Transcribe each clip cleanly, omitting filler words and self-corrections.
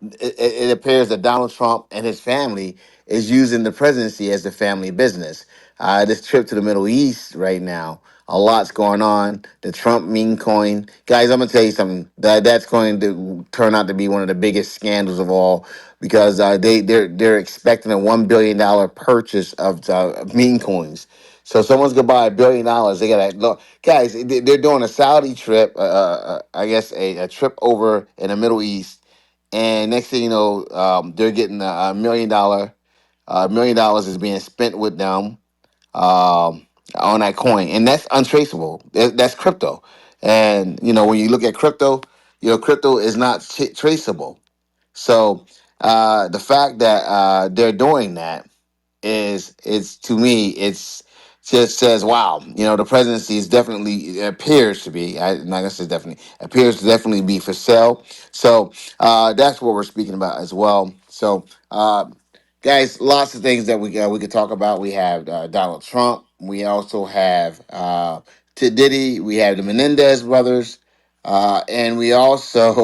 it appears that Donald Trump and his family is using the presidency as the family business. This trip to the Middle East right now, a lot's going on. The Trump meme coin, guys. I'm gonna tell you something that's going to turn out to be one of the biggest scandals of all because they're expecting a $1 billion purchase of meme coins. So someone's gonna buy $1 billion. They got to look, guys. They're doing a Saudi trip. I guess a trip over in the Middle East, and next thing you know, they're getting $1 million. $1 million is being spent with them on that coin, and that's untraceable. That's crypto, and when you look at crypto, crypto is not traceable. So the fact that they're doing that is it's to me it's just says wow, the presidency is definitely it appears to be, I'm not gonna say definitely, appears to definitely be for sale. So that's what we're speaking about as well. So guys, lots of things that we could talk about. We have Donald Trump, we also have Diddy, we have the Menendez brothers, and we also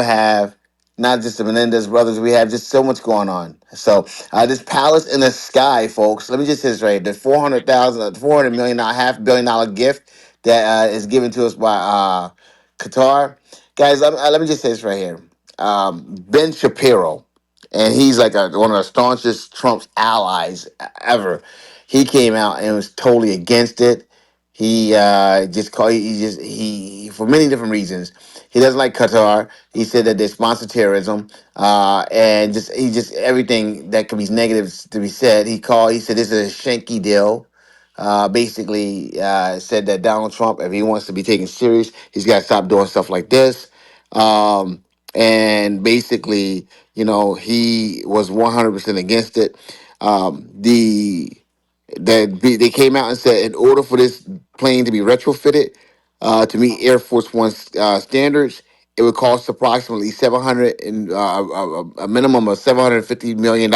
have not just the Menendez brothers. We have just so much going on. So this palace in the sky, folks. Let me just say this right: the 400,000, $400 million, $500 million gift that is given to us by Qatar, guys. Let me just say this right here: Ben Shapiro, and he's like one of the staunchest Trump's allies ever. He came out and was totally against it. He just called. He for many different reasons. He doesn't like Qatar. He said that they sponsor terrorism, and just everything that could be negative to be said. He said this is a shanky deal. Basically, said that Donald Trump, if he wants to be taken serious, he's got to stop doing stuff like this. And basically, he was 100% against it. The they came out and said in order for this plane to be retrofitted to meet Air Force One standards, it would cost approximately 700 and a minimum of $750 million.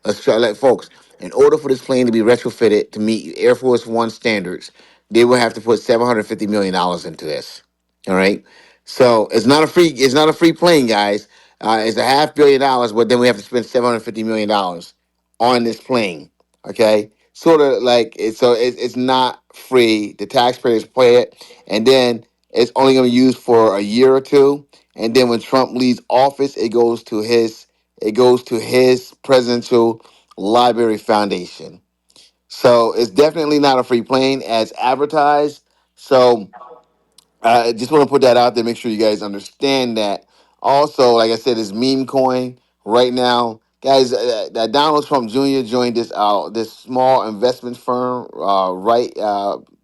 Let's try that, folks. In order for this plane to be retrofitted to meet Air Force One standards, they will have to put $750 million into this. All right. So it's not a free plane, guys. It's $500 million, but then we have to spend $750 million on this plane. Okay. Sort of like it's not free. The taxpayers pay it, and then it's only going to be used for a year or two, and then when Trump leaves office, it goes to his presidential library foundation. So it's definitely not a free plane as advertised. So I just want to put that out there. Make sure you guys understand that. Also, like I said, this meme coin right now, guys. That Donald Trump Jr. joined this small investment firm right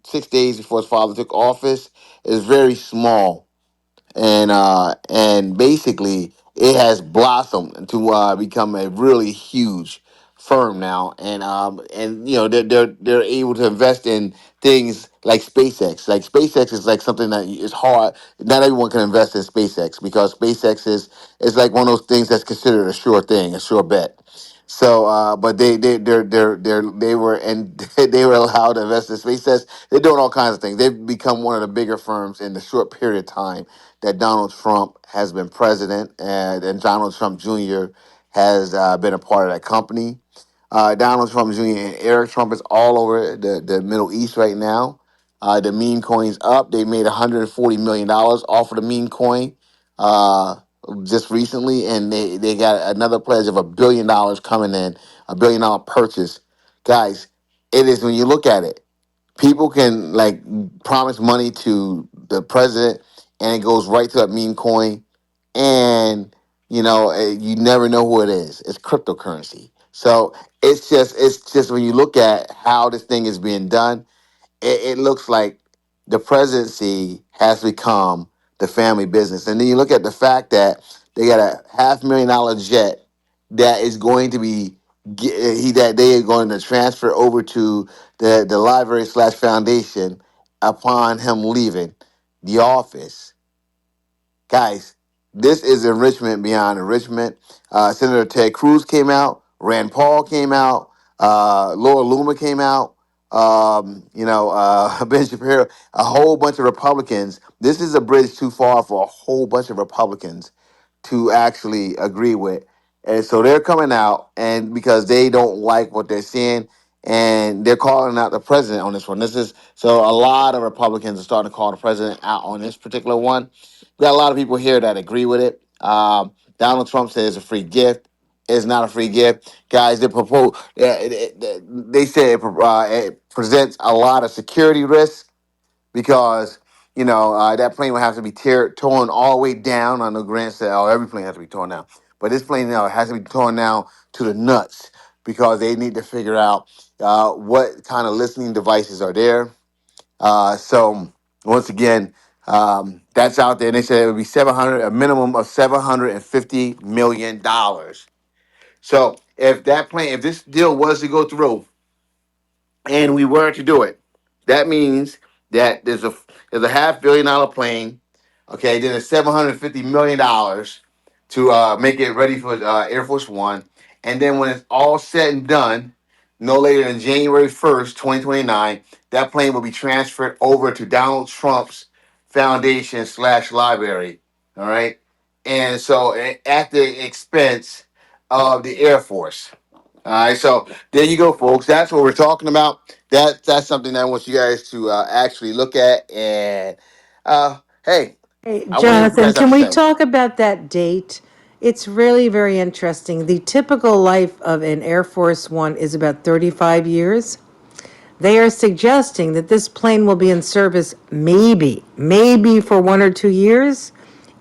6 days before his father took office. Is very small, and basically it has blossomed to become a really huge firm now, and they're able to invest in things like SpaceX. Like SpaceX is like something that is hard. Not everyone can invest in SpaceX because SpaceX is like one of those things that's considered a sure thing, a sure bet. So, but they were and they were allowed to invest in SpaceX. They're doing all kinds of things. They've become one of the bigger firms in the short period of time that Donald Trump has been president, and Donald Trump Jr. has been a part of that company. Donald Trump Jr. and Eric Trump is all over the Middle East right now. The meme coin's up. They made $140 million off of the meme coin uh, just recently, and they got another pledge of $1 billion coming in, $1 billion purchase. Guys, it is when you look at it, people can like promise money to the president, and it goes right to that meme coin, and you never know who it is. It's cryptocurrency. So it's just when you look at how this thing is being done, it looks like the presidency has become the family business. And then you look at the fact that they got a $500,000 jet that is going to be that they are going to transfer over to the library slash foundation upon him leaving the office. Guys, this is enrichment beyond enrichment. Senator Ted Cruz came out, Rand Paul came out, Laura Loomer came out. Ben Shapiro, a whole bunch of Republicans. This is a bridge too far for a whole bunch of Republicans to actually agree with. And so they're coming out and because they don't like what they're seeing and they're calling out the president on this one. This is so a lot of Republicans are starting to call the president out on this particular one. We got a lot of people here that agree with it. Donald Trump says it's a free gift. It's not a free gift, guys. They propose. They say it presents a lot of security risks because that plane would have to be torn all the way down. I know Grant said, "Oh, every plane has to be torn down," but this plane now has to be torn down to the nuts because they need to figure out what kind of listening devices are there. So once again, that's out there. And they said it would be a minimum of $750 million. So if this deal was to go through, and we were to do it, that means that there's a $500 million plane, okay, then it's $750 million to make it ready for Air Force One, and then when it's all said and done, no later than January 1st, 2029, that plane will be transferred over to Donald Trump's foundation slash library. All right, and so at the expense of the Air Force. All right, so there you go, folks. That's what we're talking about. That's something that I want you guys to actually look at. And hey, Hey, I want to hear what you Jonathan, guys have can to we say. talk about that date? It's really very interesting. The typical life of an Air Force One is about 35 years. They are suggesting that this plane will be in service maybe for 1 or 2 years,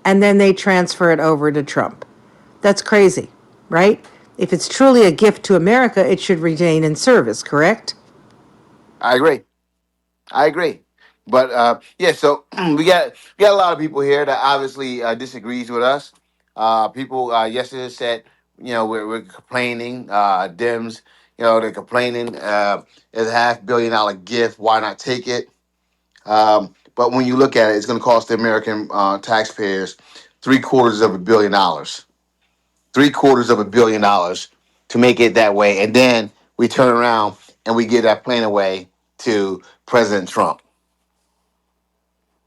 and then they transfer it over to Trump. That's crazy, right? If it's truly a gift to America, it should remain in service, correct? I agree. I agree. But yeah, so we got a lot of people here that obviously disagrees with us. People yesterday said, we're complaining. Dems, they're complaining. It's $500 million gift. Why not take it? But when you look at it, it's going to cost the American taxpayers $750 million. $750 million to make it that way, and then we turn around and we give that plane away to President Trump.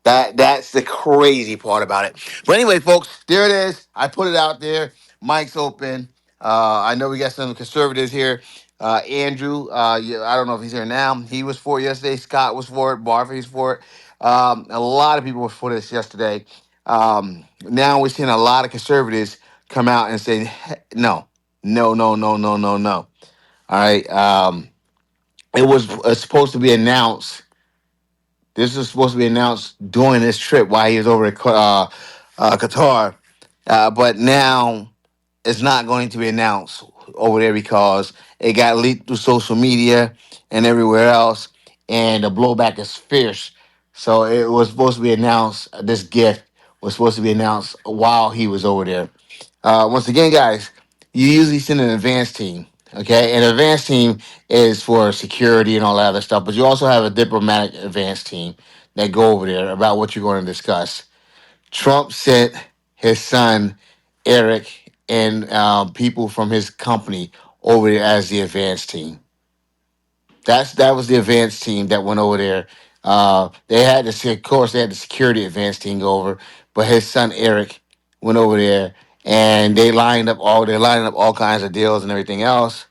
That's the crazy part about it. But anyway, folks, there it is. I put it out there. Mic's open. I know we got some conservatives here. Andrew, yeah, I don't know if he's here now. He was for it yesterday. Scott was for it. Barfy's for it. A lot of people were for this yesterday. Now we're seeing a lot of conservatives come out and say, no, no, no, no, no, no, no. All right. It was supposed to be announced. This was supposed to be announced during this trip while he was over at Qatar. But now it's not going to be announced over there because it got leaked through social media and everywhere else, and the blowback is fierce. So it was supposed to be announced. This gift was supposed to be announced while he was over there. Once again, guys, you usually send an advance team. Okay, an advance team is for security and all that other stuff, but you also have a diplomatic advance team that go over there about what you're going to discuss. Trump sent his son Eric and people from his company over there as the advance team. That was the advance team that went over there. They had of course, they had the security advance team go over, but his son Eric went over there, and they're lining up all kinds of deals and everything else.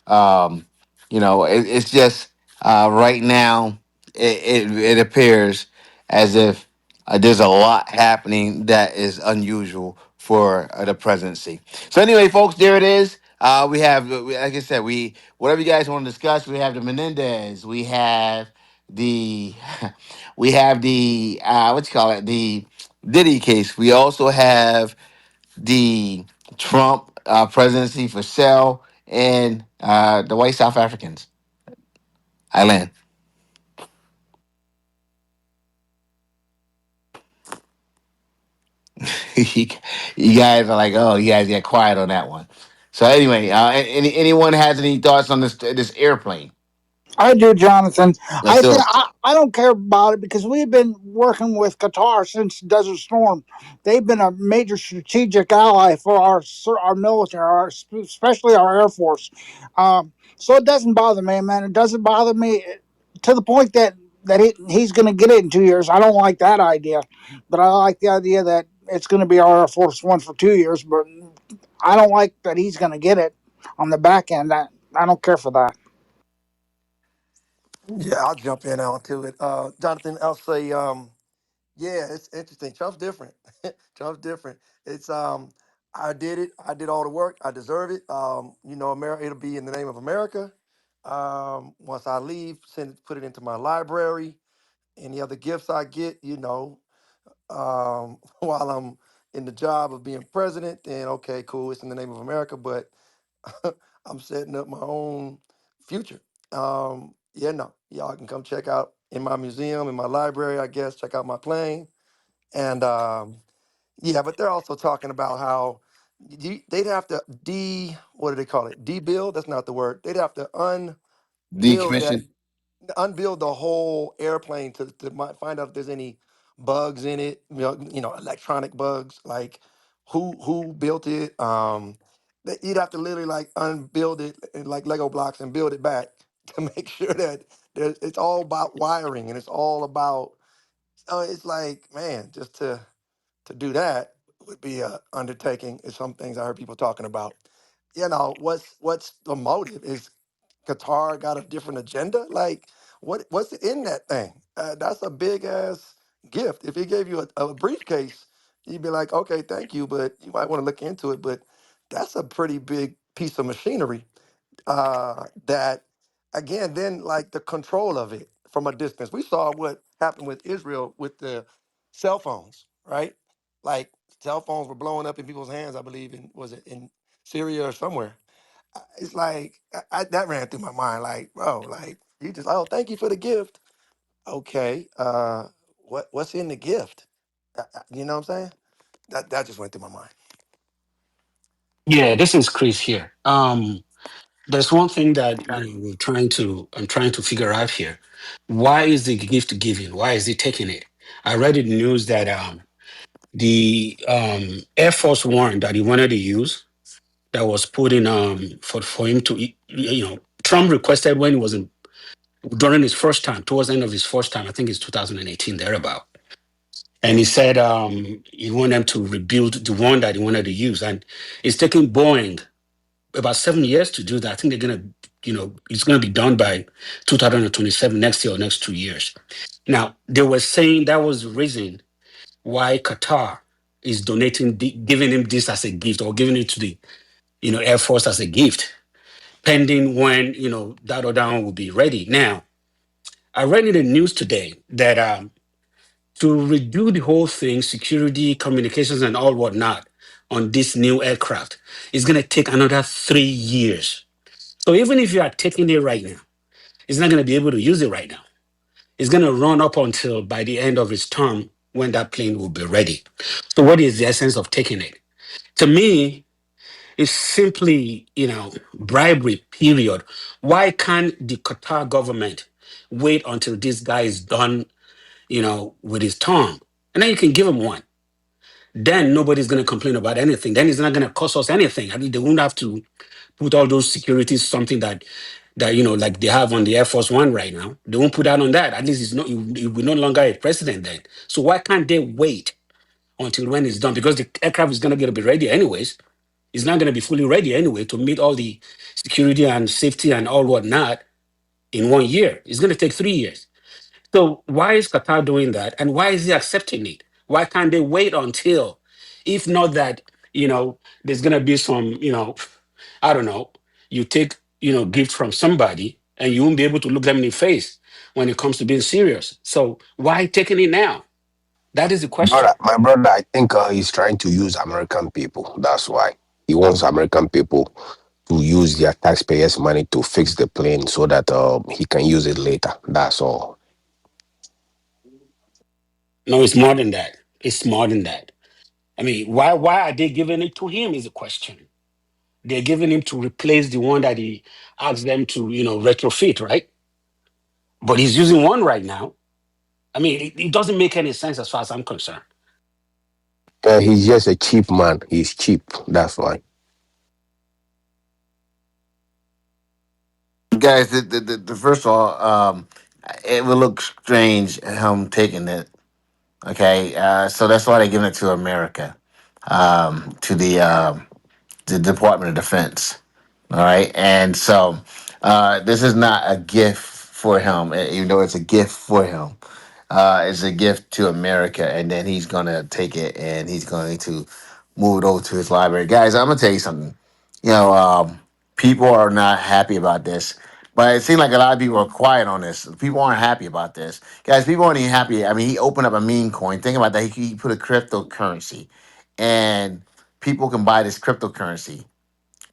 Um, it's just right now it appears as if there's a lot happening that is unusual for the presidency. So anyway, folks, there it is. We have, like I said, we whatever you guys want to discuss. We have the Menendez. We have the we have the what you call it, the Diddy case. We also have the Trump presidency for sale and the white South Africans. I land. you you guys are like, oh, you guys get quiet on that one. So anyway, anyone has any thoughts on this airplane? I do, Jonathan. Let's do it. I don't care about it because we've been working with Qatar since Desert Storm. They've been a major strategic ally for our military, especially our Air Force. So it doesn't bother me, man. It doesn't bother me. to the point that he's going to get it in 2 years. I don't like that idea, but I like the idea that it's going to be our Air Force One for 2 years. But I don't like that he's going to get it on the back end. I don't care for that. Yeah, I'll jump in onto it. Jonathan, I'll say, yeah, it's interesting. Trump's different. Trump's different. It's I did it. I did all the work. I deserve it. America. It'll be in the name of America. Once I leave, put it into my library. Any other gifts I get, while I'm in the job of being president, then okay, cool. It's in the name of America, but I'm setting up my own future. Yeah, no, y'all can come check out in my museum, in my library, I guess. Check out my plane, and yeah, but they're also talking about how they'd have to what do they call it? Debuild. That's not the word. They'd have to unbuild that Decommission. unbuild the whole airplane to find out if there's any bugs in it, electronic bugs, like who built it. You'd have to literally like unbuild it like Lego blocks and build it back to make sure that it's all about wiring and it's all about. It's like, man, just to do that would be a undertaking. Is some things I heard people talking about. What's the motive? Is Qatar got a different agenda? Like, what's in that thing? That's a big ass gift. If he gave you a briefcase, you'd be like, okay, thank you, but you might want to look into it. But that's a pretty big piece of machinery that again then like the control of it from a distance. We saw what happened with Israel with the cell phones, right? Like cell phones were blowing up in people's hands, I believe, in was it in Syria or somewhere. It's like that ran through my mind, like, bro, like you just, oh, thank you for the gift. Okay, what's in the gift? You know what I'm saying? That just went through my mind. Yeah, this is Chris here. There's one thing that I'm trying to figure out here. Why is the gift given? Why is he taking it? I read in the news that the Air Force One that he wanted to use that was put in for him to Trump requested when he was in during his first time, towards the end of his first time, I think it's 2018 thereabout. And he said he wanted them to rebuild the one that he wanted to use, and it's taking Boeing about 7 years to do that. I think they're gonna, it's gonna be done by 2027 next year or next 2 years. Now they were saying that was the reason why Qatar is donating, giving him this as a gift or giving it to the, Air Force as a gift, pending when that other one will be ready. Now I read in the news today that to redo the whole thing, security, communications, and all whatnot on this new aircraft is gonna take another 3 years. So even if you are taking it right now, it's not going to be able to use it right now. It's going to run up until by the end of its term when that plane will be ready. So what is the essence of taking it? To me, it's simply, bribery, period. Why can't the Qatar government wait until this guy is done, with his term? And then you can give him one. Then nobody's going to complain about anything. Then it's not going to cost us anything. I mean, they won't have to put all those securities, something that like they have on the Air Force One right now. They won't put that on that. At least it will no longer a precedent then. So why can't they wait until when it's done? Because the aircraft is going to be ready anyways. It's not going to be fully ready anyway to meet all the security and safety and all whatnot in 1 year. It's going to take 3 years. So why is Qatar doing that? And why is he accepting it? Why can't they wait until, if not that, there's going to be some, I don't know, you take, gift from somebody and you won't be able to look them in the face when it comes to being serious. So why taking it now? That is the question. My brother, I think he's trying to use American people. That's why he wants American people to use their taxpayers' money to fix the plane so that he can use it later. That's all. No, it's more than that. It's more than that. I mean, why are they giving it to him is the question. They're giving him to replace the one that he asked them to, retrofit, right? But he's using one right now. I mean, it doesn't make any sense as far as I'm concerned. He's just a cheap man. He's cheap. That's why. Guys, the first of all, it would look strange him taking it. Okay, so that's why they're giving it to America, to the Department of Defense. All right, and so this is not a gift for him, even though it's a gift for him. It's a gift to America, and then he's gonna take it and he's going to move it over to his library. Guys, I'm gonna tell you something. You know, people are not happy about this, but it seems like a lot of people are quiet on this. People aren't happy about this, guys. People aren't even happy. I mean, he opened up a meme coin. Think about that. He put a cryptocurrency, and people can buy this cryptocurrency,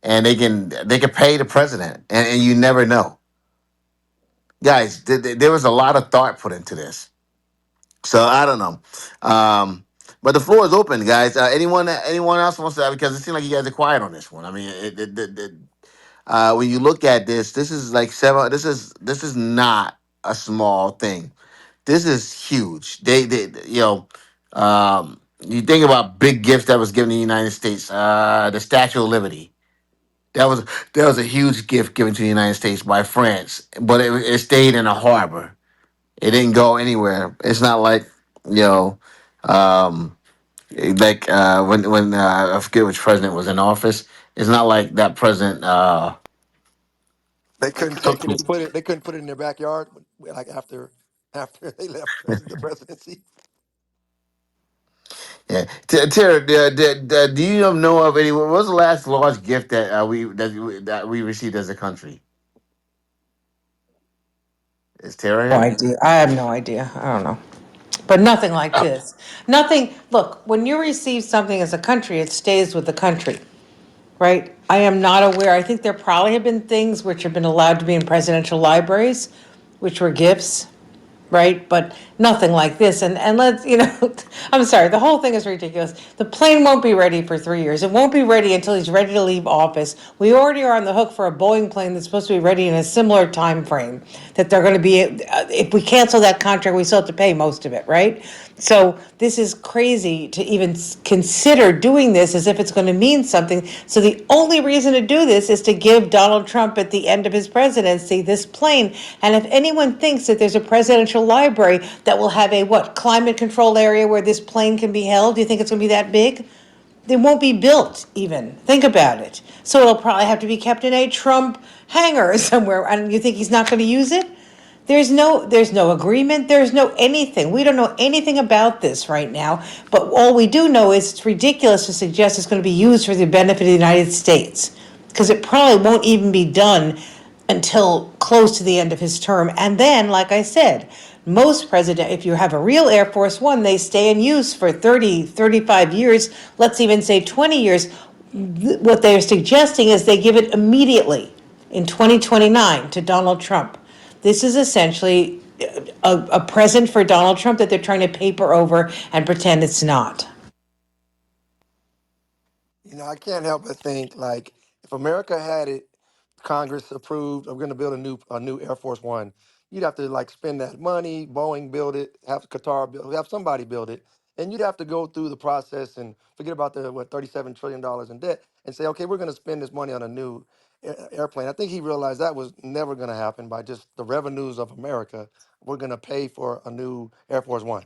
and they can pay the president, and you never know, guys. There was a lot of thought put into this. So I don't know. But the floor is open, guys. Anyone else wants to? Because it seems like you guys are quiet on this one. I mean, when you look at this, this is like seven. This is not a small thing. This is huge. You think about big gifts that was given to the United States. The Statue of Liberty. That was a huge gift given to the United States by France, but it stayed in a harbor. It didn't go anywhere. It's not like you know, um, when I forget which president was in office. It's not like that president They couldn't took. take it and put it. They couldn't put it in their backyard, like after they left the presidency. Yeah, Tara, do you know of any? What was the last large gift that we received as a country? Is Tara No here? idea. I have no idea. I don't know. But nothing like this. Nothing. Look, when you receive something as a country, it stays with the country, right? I am not aware. I think there probably have been things which have been allowed to be in presidential libraries, which were gifts, right? But nothing like this. And let's, I'm sorry, the whole thing is ridiculous. The plane won't be ready for 3 years. It won't be ready until he's ready to leave office. We already are on the hook for a Boeing plane that's supposed to be ready in a similar time frame. That they're going to be, if we cancel that contract, we still have to pay most of it, right? So this is crazy to even consider doing this as if it's going to mean something. So the only reason to do this is to give Donald Trump at the end of his presidency this plane. And if anyone thinks that there's a presidential library that will have a what climate control area where this plane can be held, do you think it's going to be that big? They won't be built even. Think about it. So it'll probably have to be kept in a Trump hangar somewhere. And you think he's not going to use it? There's no agreement, there's no anything. We don't know anything about this right now, but all we do know is it's ridiculous to suggest it's going to be used for the benefit of the United States, because it probably won't even be done until close to the end of his term. And then, like I said, most president, if you have a real Air Force One, they stay in use for 30, 35 years, let's even say 20 years. What they're suggesting is they give it immediately in 2029 to Donald Trump. This is essentially a present for Donald Trump that they're trying to paper over and pretend it's not. I can't help but think like if America had it, Congress approved, we're going to build a new Air Force One. You'd have to like spend that money, Boeing build it, have Qatar build, have somebody build it, and you'd have to go through the process and forget about the $37 trillion in debt and say, okay, we're going to spend this money on a new airplane. I think he realized that was never going to happen by just the revenues of America. We're going to pay for a new Air Force One.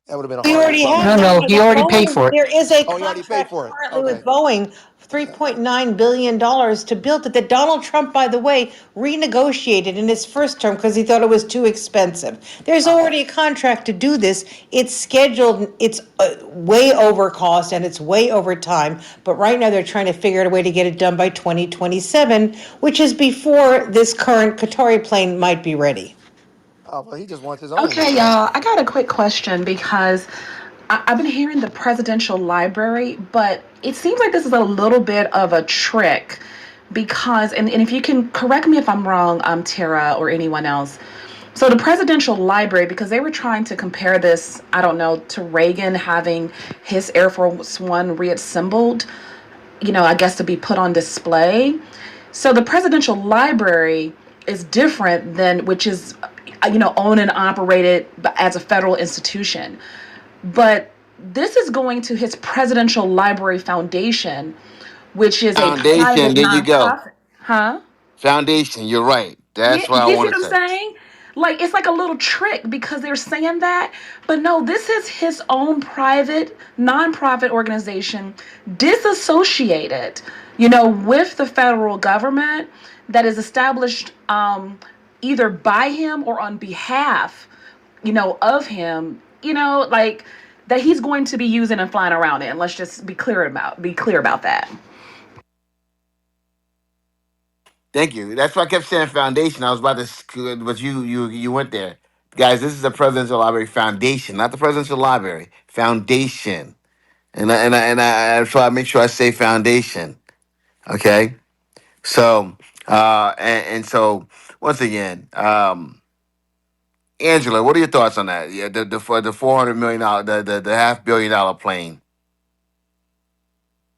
That would have been a He hard already sell. has. No, no, he already paid Boeing, for it. there is a Oh, he already paid contract for it. currently with Okay. Boeing, $3.9 billion to build it, that Donald Trump, by the way, renegotiated in his first term because he thought it was too expensive. There's Uh-huh. already a contract to do this. It's scheduled, it's way over cost and it's way over time. But right now they're trying to figure out a way to get it done by 2027, which is before this current Qatari plane might be ready. Oh, well, he just wants his own Okay, one. y'all, I got a quick question because I've been hearing the presidential library, but it seems like this is a little bit of a trick because, and if you can correct me if I'm wrong, Tara or anyone else. So the presidential library, because they were trying to compare this, I don't know, to Reagan having his Air Force One reassembled, I guess to be put on display. So the presidential library is different than, which is, owned and operated as a federal institution. But this is going to his Presidential Library Foundation, which is a private Foundation. There you go. nonprofit. Huh? Foundation. You're right. Yeah, That's what I you see want what to I'm say. saying? Like it's like a little trick because they're saying that, but no, this is his own private nonprofit organization disassociated, with the federal government that is established either by him or on behalf, of him, like that he's going to be using and flying around in. Let's just be clear about that. Thank you. That's why I kept saying foundation. I was about to, but you went there, guys. This is the Presidential Library Foundation, not the Presidential Library Foundation. So I make sure I say foundation. Okay. So and so once again, Angela, what are your thoughts on that? Yeah, the for the $400 million, the $500 million plane.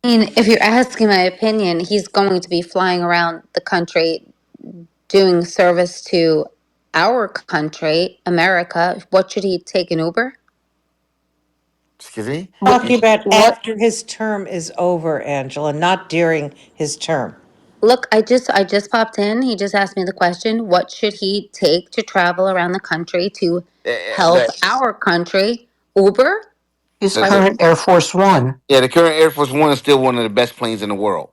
I mean, if you're asking my opinion, he's going to be flying around the country doing service to our country, America. What should he take an Uber? Excuse me. Talking about What? after his term is over, Angela, not during his term. Look, I just popped in. He just asked me the question, what should he take to travel around the country to help That our country? Uber? His Why? current Air Force One, yeah, the current Air Force One is still one of the best planes in the world.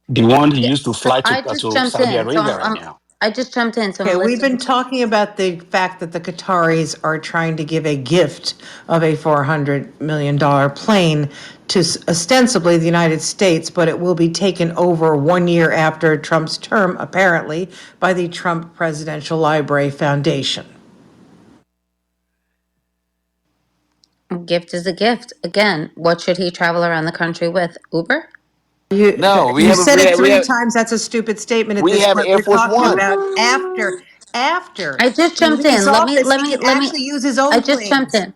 the one he Yeah, used to so fly I just to jumped Saudi in. So Arabia right now. I just jumped in. So Okay, I'm we've been listening. talking about the fact that the Qataris are trying to give a gift of a $400 million plane to ostensibly the United States, but it will be taken over 1 year after Trump's term, apparently, by the Trump Presidential Library Foundation. Gift is a gift. Again, what should he travel around the country with? Uber? You, No, we you have a said it three times. That's a stupid statement at we this have point. Air We're Force talking One. about after I just he jumped leaves in. office, he can Let me, actually use his I own just jumped planes. in.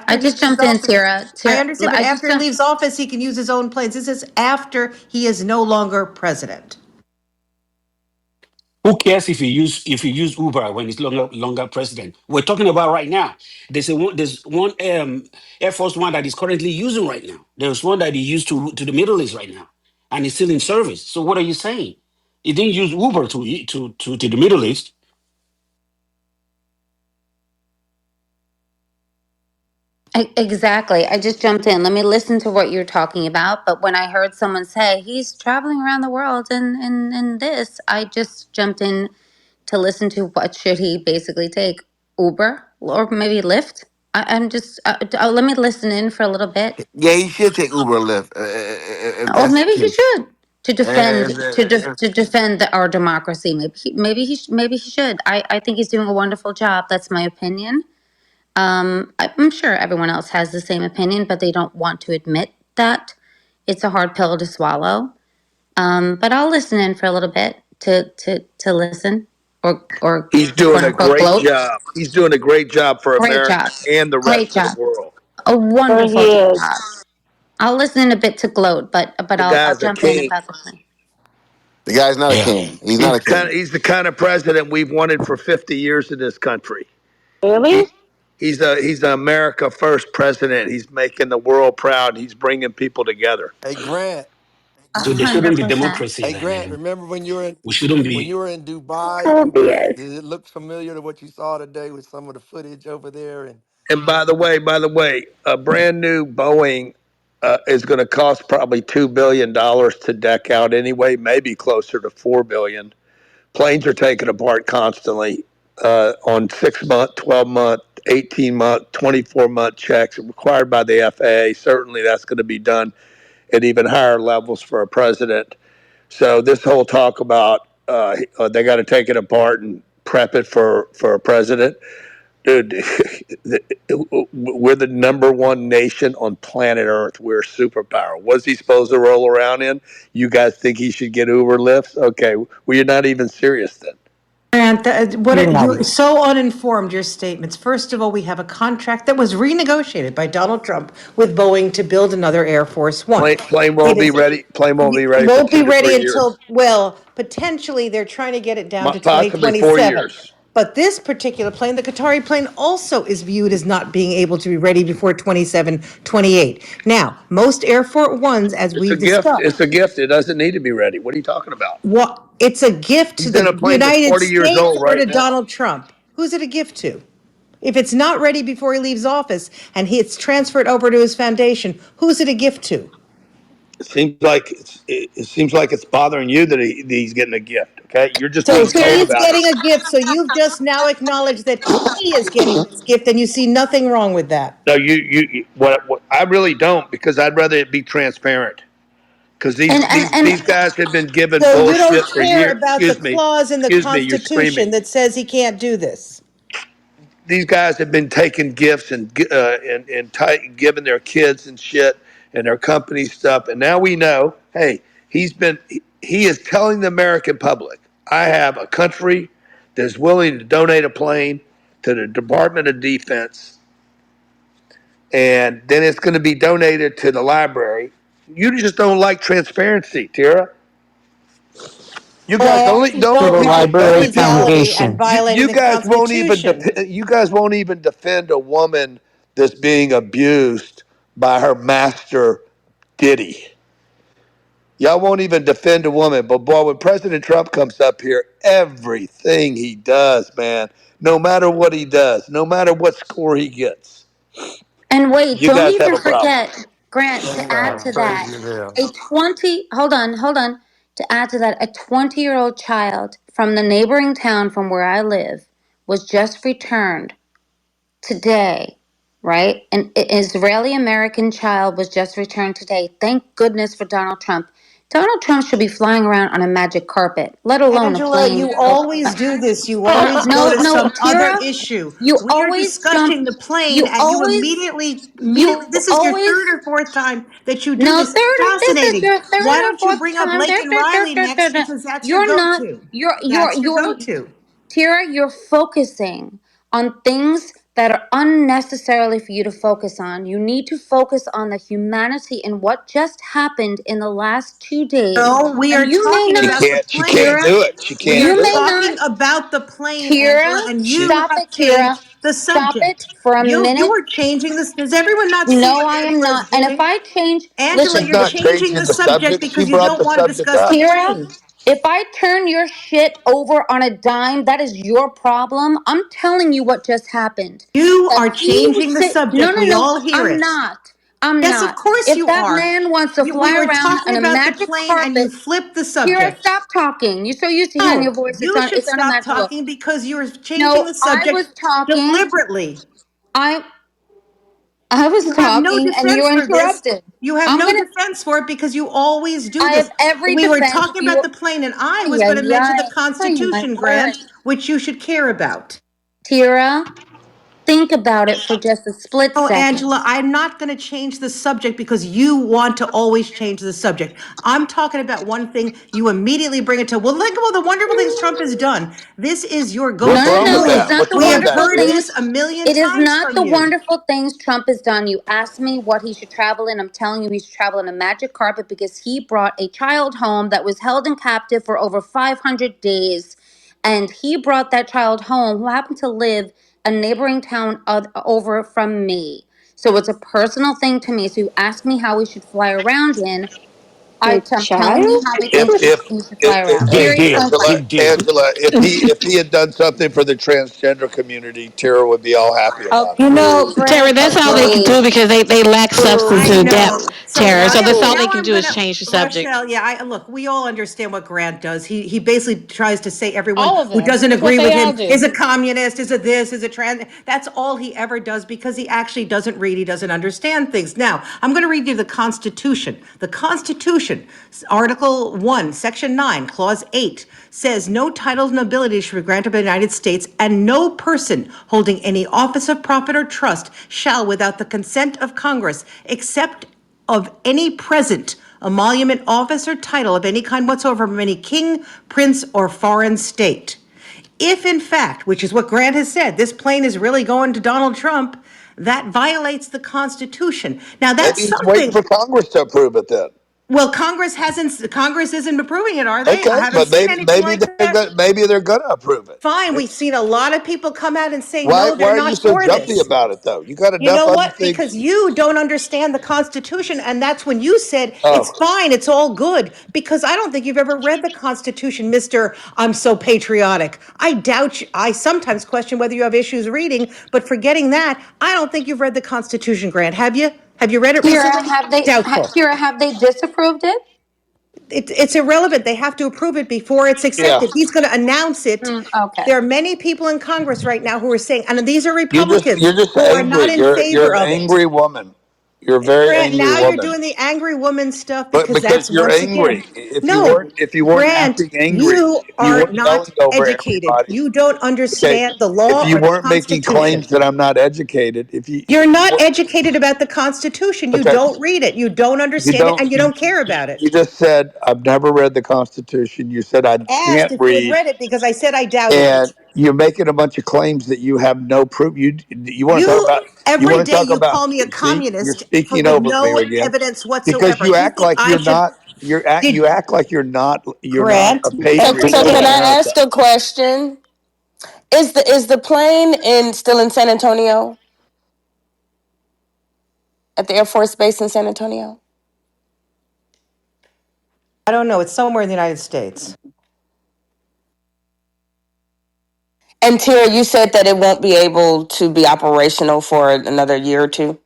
I After he just leaves jumped in, office, Tira. I Tira, understand, but I just after he jumped. leaves office, he can use his own planes. This is after he is no longer president. Who cares if you use Uber when he's longer president? We're talking about right now. There's one Air Force One that is currently using right now. There's one that he used to the Middle East right now, and it's still in service. So what are you saying? He didn't use Uber to the Middle East. Exactly. I just jumped in. Let me listen to what you're talking about. But when I heard someone say he's traveling around the world and this, I just jumped in to listen to what should he basically take, Uber or maybe Lyft. I'm just let me listen in for a little bit. Yeah, he should take Uber or Lyft if Or that's the maybe he case. should to defend And, uh, to defend our democracy. Maybe he should. I think he's doing a wonderful job. That's my opinion. I'm sure everyone else has the same opinion, but they don't want to admit that. It's a hard pill to swallow. But I'll listen in for a little bit to listen or He's quote doing a unquote great gloat. job. He's doing a great job for Great America job. and the Great rest of the job. world. A Sure wonderful he is. job. I'll listen in a bit to gloat, but The I'll guy's a jump in king. about the plan. the guy's not a Yeah. king. He's not a king. He's the kind of president we've wanted for 50 years in this country. Really? He, he's an America first president. He's making the world proud. He's bringing people together. Hey Grant, A So there hundred shouldn't be percent. democracy hey then, Grant, and remember we shouldn't when be. you were in Dubai? Oh, BS. Did it look familiar to what you saw today with some of the footage over there? And And by the way, a brand new Boeing is going to cost probably $2 billion to deck out anyway, maybe closer to $4 billion. Planes are taken apart constantly on 6 month, 12 month, 18 month, 24 month checks required by the FAA. Certainly, that's going to be done at even higher levels for a president. So this whole talk about they got to take it apart and prep it for a president, dude. We're the number one nation on planet Earth. We're a superpower. What's he supposed to roll around in? You guys think he should get Uber lifts? Okay, well you're not even serious then. Grant, You're not. you're so uninformed, your statements. First of all, we have a contract that was renegotiated by Donald Trump with Boeing to build another Air Force One. Plane It won't be is, ready. Plane won't be it ready for won't be two to ready three years. until, well, potentially they're trying to get it down to Possibly four 2027. years. But this particular plane, the Qatari plane, also is viewed as not being able to be ready before 27, 28. Now, most Air Force Ones, as It's a we've gift. discussed, It's a gift. It doesn't need to be ready. What are you talking about? what it's a gift to He's in a the plane that's United 40 years States old or right to now. Donald Trump. Who's it a gift to? If it's not ready before he leaves office and it's transferred over to his foundation, who's it a gift to? It seems like it's bothering you that he's getting a gift. Okay, you're just So being Terry, cold he's about it. getting a gift. So you've just now acknowledged that he is getting this gift, and you see nothing wrong with that. No, what I really don't, because I'd rather it be transparent. Because and these guys have been given So you don't bullshit for care years. about the clause in the Excuse me, you're screaming. Constitution that says he can't do this. These guys have been taking gifts and giving their kids and shit and their company stuff, and now we know. Hey, he is telling the American public, I have a country that's willing to donate a plane to the Department of Defense, and then it's going to be donated to the library. You just don't like transparency, Tara. You Well, guys I don't actually don't To let the don't people like don't Library let people. illegality and Foundation. violating You the guys won't even Constitution. you guys won't even defend a woman that's being abused by her master Diddy. Y'all won't even defend a woman. But boy, when President Trump comes up here, everything he does, man, no matter what he does, no matter what score he gets, wait, you don't guys have even a problem. forget, Grant, to add to that, Crazy as hell. a 20, hold on, to add to that, a 20-year-old child from the neighboring town from where I live was just returned today, right? An Israeli American child was just returned today. Thank goodness for Donald Trump. Donald Trump should be flying around on a magic carpet, let alone a Angela, plane. you always do this. You No, always go no, to no, some other Tira, issue. you We are always jump. discussing the plane, You and you always, immediately, you this is your always. third or fourth time that you do No, this. It's this is fascinating. your third Why or don't you fourth bring up time. Lake and Riley next? Da. Because that's your You're go not. to. That's your go to. Tira, you're focusing on things that are unnecessarily for you to focus on. You need to focus on the humanity and what just happened in the last 2 days. No, we And are you may talking She about not, the can't. She can't plane. Tira, do it. She We can't are you do it. may talking not, about the plane, Angela, Tira, and She you stop have it, Tira. changed the Stop it subject. for a You minute. are changing this. Does everyone not see No, what I am Angela is not. And if doing? I change, Angela, listen, She's you're not listen. changing the changing the subject subject. She because you brought don't the want to subject discuss the up. Tira, plane. if I turn your shit over on a dime, that is your problem. I'm telling you what just happened. You That are he was changing the sit. No, subject. no, We no. all hear I'm it. not. I'm Yes, of not. course If you that are. man wants to We fly were around talking on a about the magic plane and you carpet, flipped the Tira, subject. stop talking. You're so used to hearing your No, voice. you should It's stop unimaginable. talking because you're changing No, the subject deliberately. I I was You have no talking and you defense for this. interrupted. You have I'm no gonna. defense for it because you always do I this. have every We were defense. talking about You. the plane, and I Ay, was going to ay, mention the ay. Ay, my Constitution word. grant, which you should care about. Tira, think about it for just a split Oh, second. Angela, I'm not going to change the subject because you want to always change the subject. I'm talking about one thing. You immediately bring it to, well, look at all the wonderful things Trump has done. This is your go No, What's to no, wrong with no. It's that? plane. not What's the We wrong with have that, wonderful heard Tara? this things. a million It is times not from the you. wonderful things Trump has done. You asked me what he should travel in. I'm telling you, he should travel in a magic carpet because he brought a child home that was held in captive for over 500 days. And he brought that child home who happened to live a neighboring town over from me. So it's a personal thing to me. So you ask me how we should fly around in. The I'm telling you child? how we think If we should fly around. Big Period. deal. Point blank. Big deal. If he had done something for the transgender community, Tara would be all happy Oh, about it. You know, Grant, Terry, that's all they can do please. because they lack substance I and Please. depth, know. So Terry. now, So that's all Please. they now can I'm do is gonna, change the subject. Rochelle. Yeah, look. We all understand what Grant does. He basically tries to say everyone All of who them. doesn't That's what agree they with all him do. is a communist, is a this, is a trans. That's all he ever does because he actually doesn't read. He doesn't understand things. Now I'm going to read you the Constitution. The Constitution, Article 1, Section 9, Clause 8 says no title of nobility shall be granted by the United States, and no person holding any office of profit or trust shall, without the consent of Congress, except of any present emolument, office, or title of any kind whatsoever from any king, prince, or foreign state. If in fact, which is what Grant has said, this plane is really going to Donald Trump, that violates the Constitution. Now Maybe that's he's waiting something. for Congress to approve it then. Well, Congress isn't approving it, are they? I Okay, haven't but seen maybe anything like that. maybe they're gonna approve it. Fine, we've It's seen a lot of people come out and say, why no, why they're are you not so for jumpy this. about it though? You got You enough know other what? things. Because you don't understand the Constitution, and that's when you said it's Oh, fine, it's all good. Because I don't think you've ever read the Constitution, Mister. I'm so patriotic. I doubt you. I sometimes question whether you have issues reading, but forgetting that, I don't think you've read the Constitution, Grant. Have you? Have you read it Kira, recently? have they? Doubtful. Kira, have they disapproved it? It's irrelevant. They have to approve it before it's yeah. accepted. He's going to announce it. Okay. There are many people in Congress right now who are saying, and these are You're Republicans just who are not angry. in You're favor an of it. angry woman. You're a very Grant, angry now you're woman. doing the angry woman stuff But because because that's you're once again, angry. no, If you weren't Grant, acting angry, you if you are weren't not yelling over educated. everybody, You don't okay. understand the If law you or the weren't making Constitution. claims that I'm not educated, You're if you not were educated about the Constitution. You okay, don't read it. You don't you understand it, don't and you don't care about it. you just said I've never read the Constitution. You said I Asked can't if you had read, read it because I said I doubted and it. you're making a bunch of claims that you have no proof. You want to talk You about you every want to day talk you about call me a see you're communist speaking with over me no again evidence because whatsoever. you You act think like I should you did act like you're not Grant? a Every So patriot of can day. I America. ask a question? Is the plane in still in San Antonio at the Air Force Base in San Antonio? I don't know. It's somewhere in the United States. And Tira, you said that it won't be able to be operational for another year or two.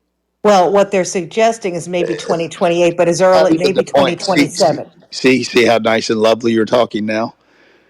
Well, what they're suggesting is maybe 2028, but as Not early even the maybe point. See, 2027. see how nice and lovely you're talking now.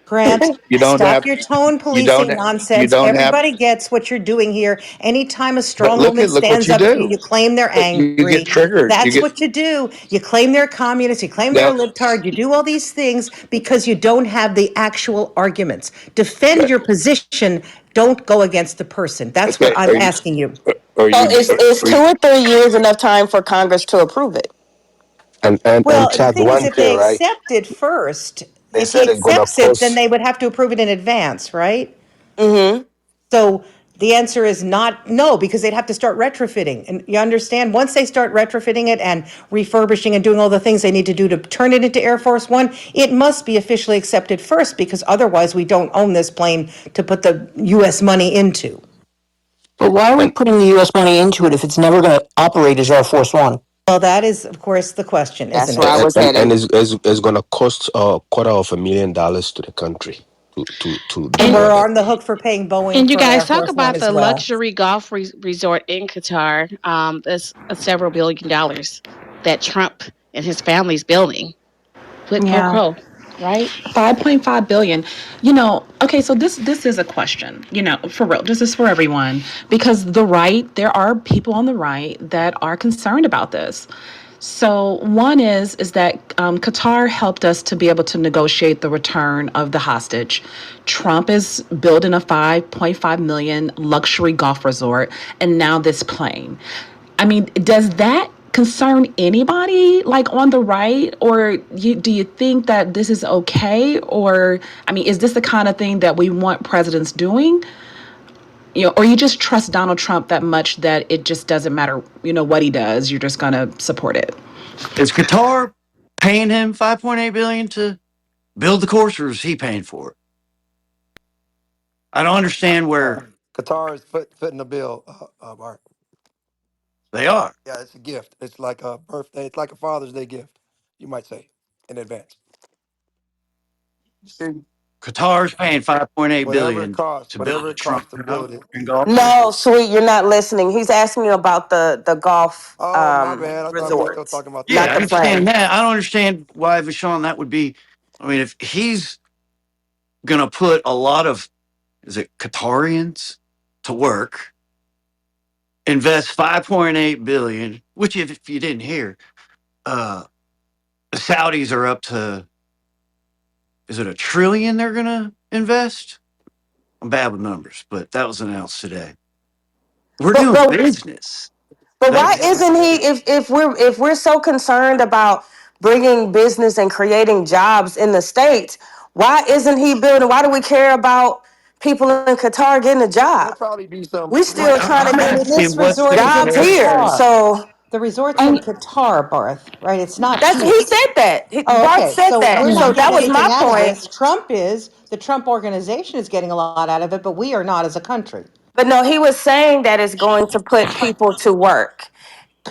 Grant, You don't stop have your tone you policing don't you nonsense. don't have. Everybody gets what you're doing here. Anytime a But strong woman look what stands you up to you, do. you claim they're You get angry. triggered. You That's get what you do. You claim they're communists. You claim they're no. a libtard. You do all these things because you don't have the actual arguments. Defend your position. Don't go against the person. That's what Okay, I'm asking you. are So you is are 2 or 3 years enough time for Congress to approve it? And Well, the Chad, thing is, one if thing, they right? accept it first, They if he said it's gonna accepts it, then cost. they would have to approve it in advance, right? Mm-hmm. So the answer is not no, because they'd have to start retrofitting. And you understand, once they start retrofitting it and refurbishing and doing all the things they need to do to turn it into Air Force One, it must be officially accepted first, because otherwise we don't own this plane to put the US money into. But why are we And putting the U.S. money into it if it's never going to operate as Air Force One? Well, that is, of course, the question, That's isn't where I it? was and headed. it's gonna cost $250,000 to the country to And we're develop it. on the hook for paying Boeing And you for guys Air talk Force One about as the well. luxury golf resort in Qatar. That's several $1 billion that Trump and his family's building. Quid pro Yeah. quo, right? 5.5 billion. Okay, so this is a question, for real. This is for everyone because there are people on the right that are concerned about this. So one is that Qatar helped us to be able to negotiate the return of the hostage. Trump is building a 5.5 million luxury golf resort, and now this plane. I mean, does that concern anybody like on the right, or do you think that this is okay? Or I mean, is this the kind of thing that we want presidents doing? Or you just trust Donald Trump that much that it just doesn't matter, what he does, you're just gonna support it. Is Qatar paying him 5.8 billion to build the course, or is he paying for it? I don't understand where Qatar is footing the bill. Art. they are. Yeah, it's a gift. It's like a birthday. It's like a Father's Day gift, you might say, in advance. Qatar's paying 5.8 billion to build Whatever a it costs Trump to build Tower it. in golf. No, sweet, you're not listening. He's asking you about the golf Oh, my bad. I thought we were still resorts, talking about the Yeah, not I the plane. plane. understand that. I don't understand why, Vashon, that would be. I mean, if he's gonna put a lot of, is it Qatarians to work, invest 5.8 billion, which if you didn't hear, uh, the Saudis are up to, is it a trillion they're gonna invest? I'm bad with numbers, but that was announced today. We're But doing but business. but They, why isn't he? If we're so concerned about bringing business and creating jobs in the states, why isn't he building? Why do we care about people in Qatar getting a There'll job? probably be some. We Yeah, still trying to I'm get asking what's the jobs here. concern. So. The resort's in Qatar, Barth, right? It's not That's here. he said that. Oh, Bart okay. said So that. we're So not that getting was my anything out of point. this. The Trump organization is getting a lot out of it, but we are not as a country. But no, he was saying that it's going to put people to work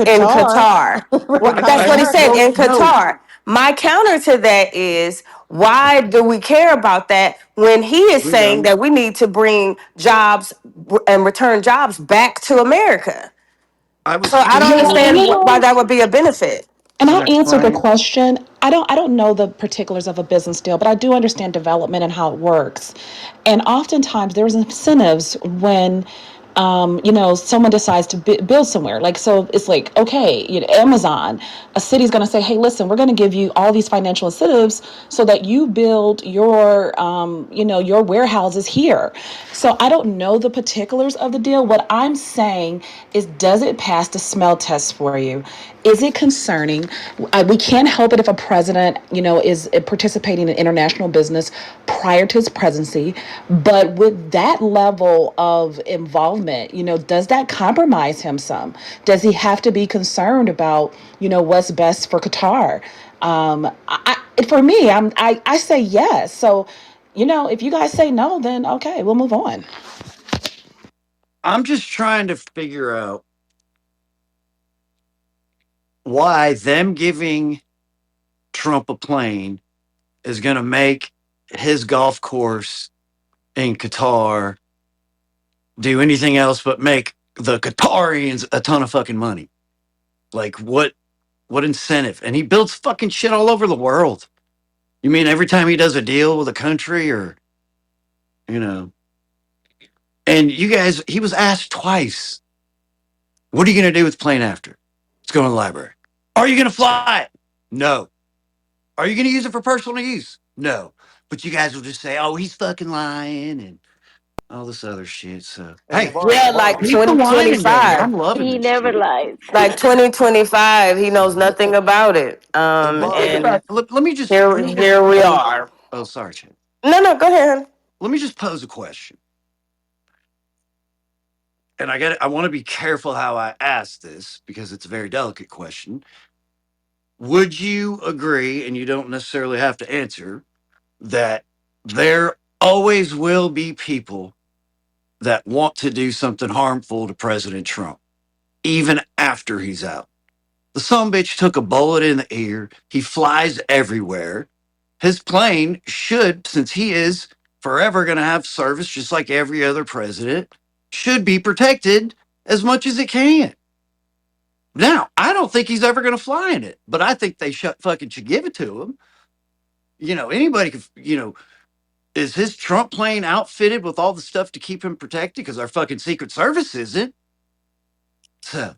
in Qatar, Qatar. right? Not That's I what he said, America. in no. Qatar. My counter to that is, why do we care about that when he is We saying don't. that we need to bring jobs and return jobs back to America? I was So I don't speaking. Yeah, and understand why that would be a benefit. And Can I'll I answer the explain? question. I don't know the particulars of a business deal, but I do understand development and how it works. And oftentimes there's incentives when someone decides to build somewhere. Like, so it's like, okay, Amazon, a city's going to say, hey, listen, we're going to give you all these financial incentives so that you build your warehouses here. So I don't know the particulars of the deal. What I'm saying is, does it pass the smell test for you? Is it concerning? We can't help it if a president, is participating in international business prior to his presidency. But with that level of involvement, does that compromise him some? Does he have to be concerned about, what's best for Qatar? For me, I say yes. So, if you guys say no, then okay, we'll move on. I'm just trying to figure out why them giving Trump a plane is going to make his golf course in Qatar do anything else but make the Qatarians a ton of fucking money. Like what incentive? And he builds fucking shit all over the world. You mean every time he does a deal with a country or you know and you guys he was asked twice, what are you gonna do with the plane after? Let's go to the library. Are you gonna fly it? No. Are you gonna use it for personal use? No. But you guys will just say, oh, he's fucking lying and all this other shit. So Hey, hey, Bart, Yeah, like Bart. keep the whining going. 2025. I'm loving He this never shit. lies. Like 2025, he knows nothing about it. Hey, Let's Bart. think And about let me just here let me just here we pose are. oh sorry, Chad. No, no, go ahead. Let me just pose a question. And I want to be careful how I ask this because it's a very delicate question. Would you agree, and you don't necessarily have to answer, that there always will be people that want to do something harmful to President Trump, even after he's out? The sumbitch took a bullet in the ear. He flies everywhere. His plane should, since he is forever going to have service just like every other president, should be protected as much as it can. Now, I don't think he's ever going to fly in it, but I think they fucking should give it to him. Anybody could, is his Trump plane outfitted with all the stuff to keep him protected? Because our fucking Secret Service isn't. So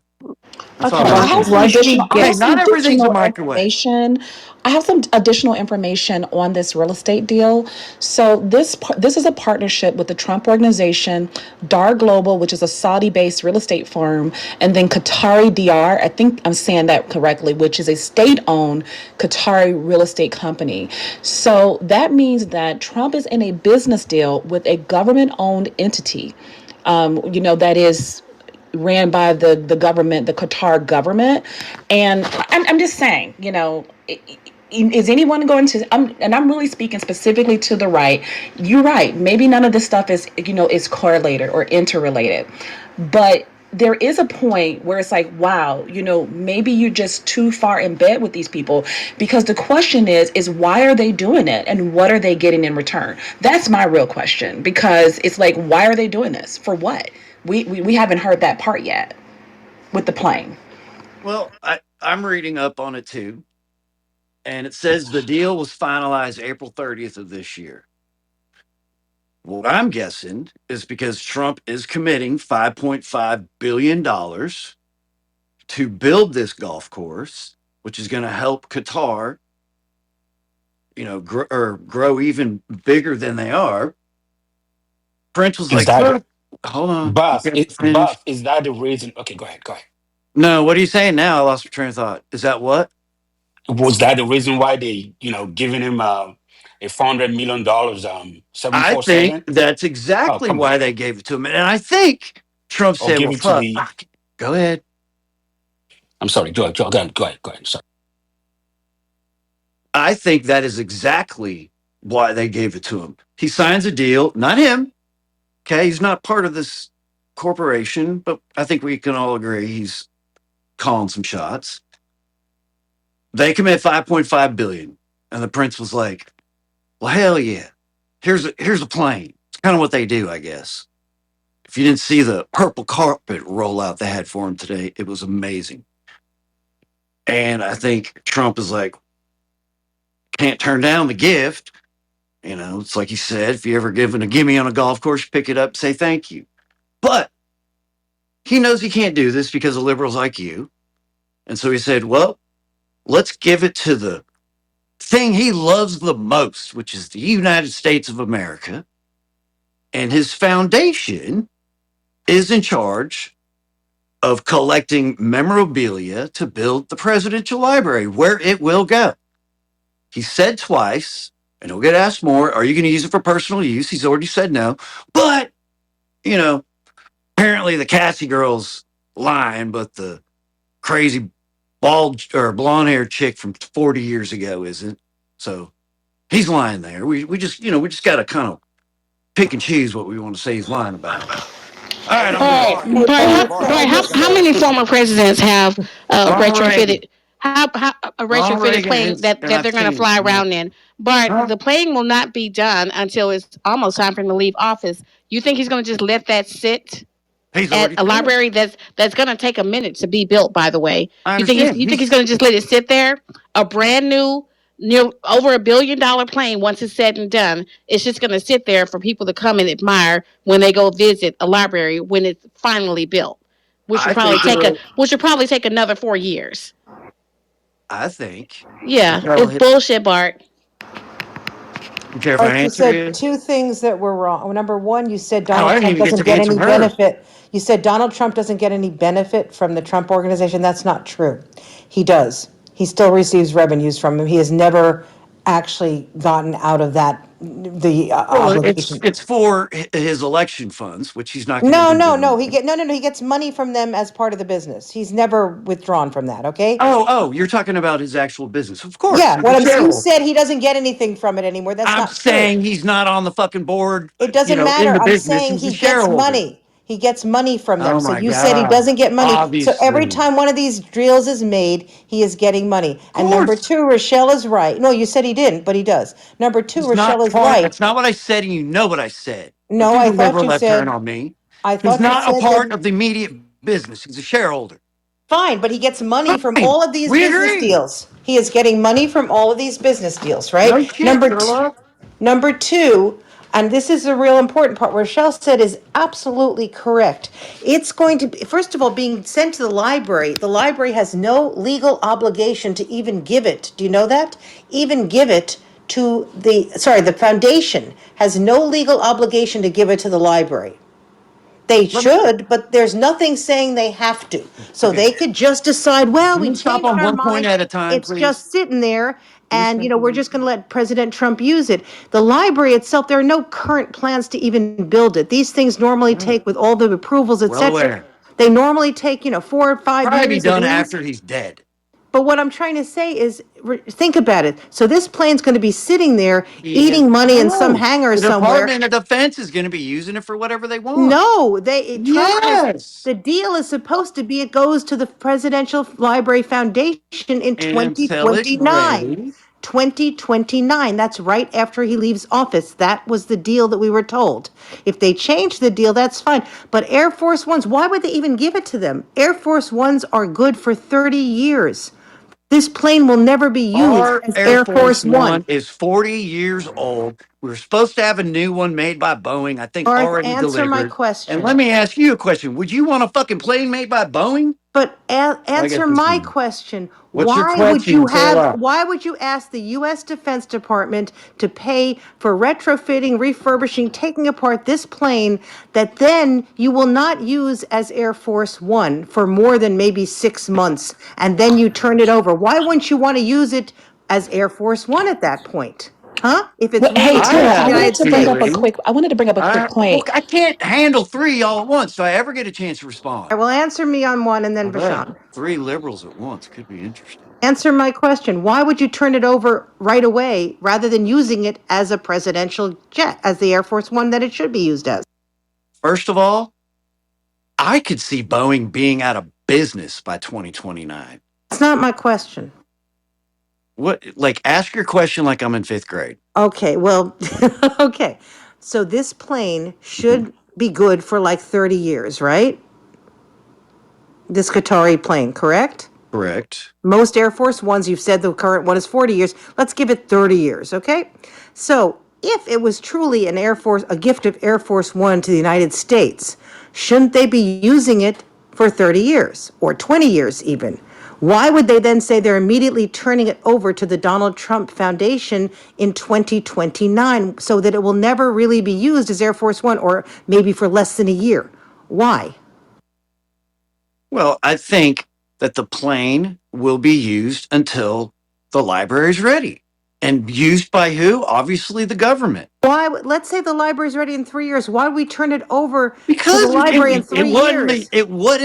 that's all Okay, I I was have going to some say. additional. I Hey, have some not everything's a additional microwave. information. I have some additional information on this real estate deal. So this is a partnership with the Trump Organization, Dar Global, which is a Saudi-based real estate firm, and then Qatari DR. I think I'm saying that correctly, which is a state-owned Qatari real estate company. So that means that Trump is in a business deal with a government-owned entity. That is ran by the government, the Qatar government. And I'm just saying, is anyone going to and I'm really speaking specifically to the right. You're right, maybe none of this stuff is correlated or interrelated, but there is a point where it's like, wow, maybe you're just too far in bed with these people, because the question is why are they doing it and what are they getting in return? That's my real question, because it's like, why are they doing this for? What? We haven't heard that part yet with the plane. Well, I'm reading up on it too, and it says the deal was finalized April 30th of this year. What I'm guessing is because Trump is committing $5.5 billion to build this golf course, which is going to help Qatar, grow even bigger than they are. French was Is like, that "Look, hold on, you Buff? got to finish." Buff? Is that the reason? Okay, go ahead. Go ahead. No, what are you saying now? I lost my train of thought. Is that what? Was that the reason why they, giving him a $400 million, seven I four think seven? that's Oh, exactly come on. why they gave it to him. And I think Trump Or said, give well, it to fuck, the go ahead. I'm sorry. Go ahead. Go ahead. Go ahead. Sorry. I think that is exactly why they gave it to him. He signs a deal, not him. Okay, he's not part of this corporation, but I think we can all agree he's calling some shots. They commit 5.5 billion, and the prince was like, "Well, hell yeah, here's a plane." It's kind of what they do, I guess. If you didn't see the purple carpet rollout they had for him today, it was amazing. And I think Trump is like, can't turn down the gift. You know, it's like he said, if you ever given a gimme on a golf course, pick it up, say thank you. But he knows he can't do this because of liberals like you. And so he said, well, let's give it to the thing he loves the most, which is the United States of America. And his foundation is in charge of collecting memorabilia to build the presidential library, where it will go. He said twice, and he'll get asked more, are you going to use it for personal use? He's already said no. But, you know, apparently the Cassie girl's lying, but the crazy bald or blonde haired chick from 40 years ago isn't. So he's lying there. We just, we just got to kind of pick and choose what we want to say he's lying about. All right, I'm done. Bart, Hey, Bart, Bart, how, Bart, Bart, I'm how, with you how there. many former presidents have Ronald retrofitted? Reagan. How a Ronald retrofitted Reagan, plane that and I've they're going to seen it. fly I'm like, around in? But huh? the plane will not be done until it's almost time for him to leave office. You think he's going to just let that sit He's at already a said it. library that's going to take a minute to be built? By the way, I you understand. think he's He's going to just let it sit there? A brand new, near over $1 billion plane. Once it's said and done, it's just going to sit there for people to come and admire when they go visit a library when it's finally built, I think it'll which will probably take another 4 years. I think Yeah, it'll it's hit. bullshit, Bart. You care if All I right, you answer said you? two things that were wrong. Number one, you said Hell, I Donald didn't Trump even get doesn't to get answer any her. benefit. You said Donald Trump doesn't get any benefit from the Trump organization. That's not true. He does. He still receives revenues from him. He has never actually gotten out of that, the Well, it's obligation. it's for his election funds, which he's not going to No, be no, no. doing. No. He gets money from them as part of the business. He's never withdrawn from that. Okay. Oh, you're talking about his actual business. Of course, Yeah. he's a You shareholder. said he doesn't get anything from it anymore. That's I'm not true. saying he's not on the fucking board, It you doesn't know, in matter. the I'm business. saying He's a he gets shareholder. money. He gets money from them. Oh So my you said he God. doesn't get money. So every Obviously. time one of these deals is made, he is getting money. Of And number course. two, Rochelle is right. No, you said he didn't, but he does. Number two, He's Rochelle not is part. right. That's not what I said, and you know what I said. Don't No, do I the thought liberal you left turn said, on me. I He's thought you not a said part that, of the immediate business. He's a shareholder. fine, but he gets money from Fine. all of these We business agree. deals. He is getting money from all of these business deals, right? No shit, Sherlock. Number two, and this is the real important part, where Rochelle said is absolutely correct. It's going to be, first of all, being sent to the library. The library has no legal obligation to even give it. Do you know that? Even give it to the foundation has no legal obligation to give it to the library. They Let me, should, but there's nothing saying they have to. So okay. they could just decide, well, Can we we stop changed on our one point mind. at a time, It's please? just sitting there, Can we and stop we're on just going to let President Trump use it. The library itself, there are no current plans to even build it. These things normally one? take, with all the approvals, et Well cetera, aware. they normally take 4 or 5 Probably be years at done least. after he's dead. But what I'm trying to say is, think about it. So this plane's going to be sitting there Yeah. eating money in some No. hangar The somewhere. Department of Defense is going to be using it for whatever they want. No, Trump has, Yes. the deal is supposed to be it goes to the Presidential Library Foundation in Until it's 2029. ready. 2029. That's right after he leaves office. That was the deal that we were told. If they change the deal, that's fine. But Air Force Ones, why would they even give it to them? Air Force Ones are good for 30 years. This plane will never be used Our as Air Air Force Force One One. is 40 years old. We were supposed to have a new one made by Boeing, I think Garth, already answer my delivered. And question. let me ask you a question. Would you want a fucking plane made by Boeing? But I guess answer this my one. question. What's your question? Say it loud. Why would you ask the US Defense Department to pay for retrofitting, refurbishing, taking apart this plane that then you will not use as Air Force One for more than maybe 6 months, and then you turn it over? Why wouldn't you want to use it as Air Force One at that point? Huh? If it's Well, really hey, I Tara, against the I have wanted United to bring up a States. three. quick. I wanted to bring up a quick Well, point. I can't handle three all at once. Do I ever get a chance to I respond? will answer me on one and then I bet Vashan. three liberals at once could be interesting. Answer my question. Why would you turn it over right away rather than using it as a presidential jet, as the Air Force One that it should be used as? First of all, I could see Boeing being out of business by 2029. That's not my question. What, like, ask your question like I'm in fifth grade. Okay, well, okay. So this plane Mhm. should be good for like 30 years, right? This Qatari plane, correct? Correct. Most Air Force Ones, you've said the current one is 40 years. Let's give it 30 years, okay? So if it was truly an Air Force, a gift of Air Force One to the United States, shouldn't they be using it for 30 years or 20 years even? Why would they then say they're immediately turning it over to the Donald Trump Foundation in 2029 so that it will never really be used as Air Force One or maybe for less than a year? Why? Well, I think that the plane will be used until the library is ready. And used by who? Obviously, the government. Why, let's say the library's ready in 3 years. Why would we turn it over to the Because library in it three wasn't years?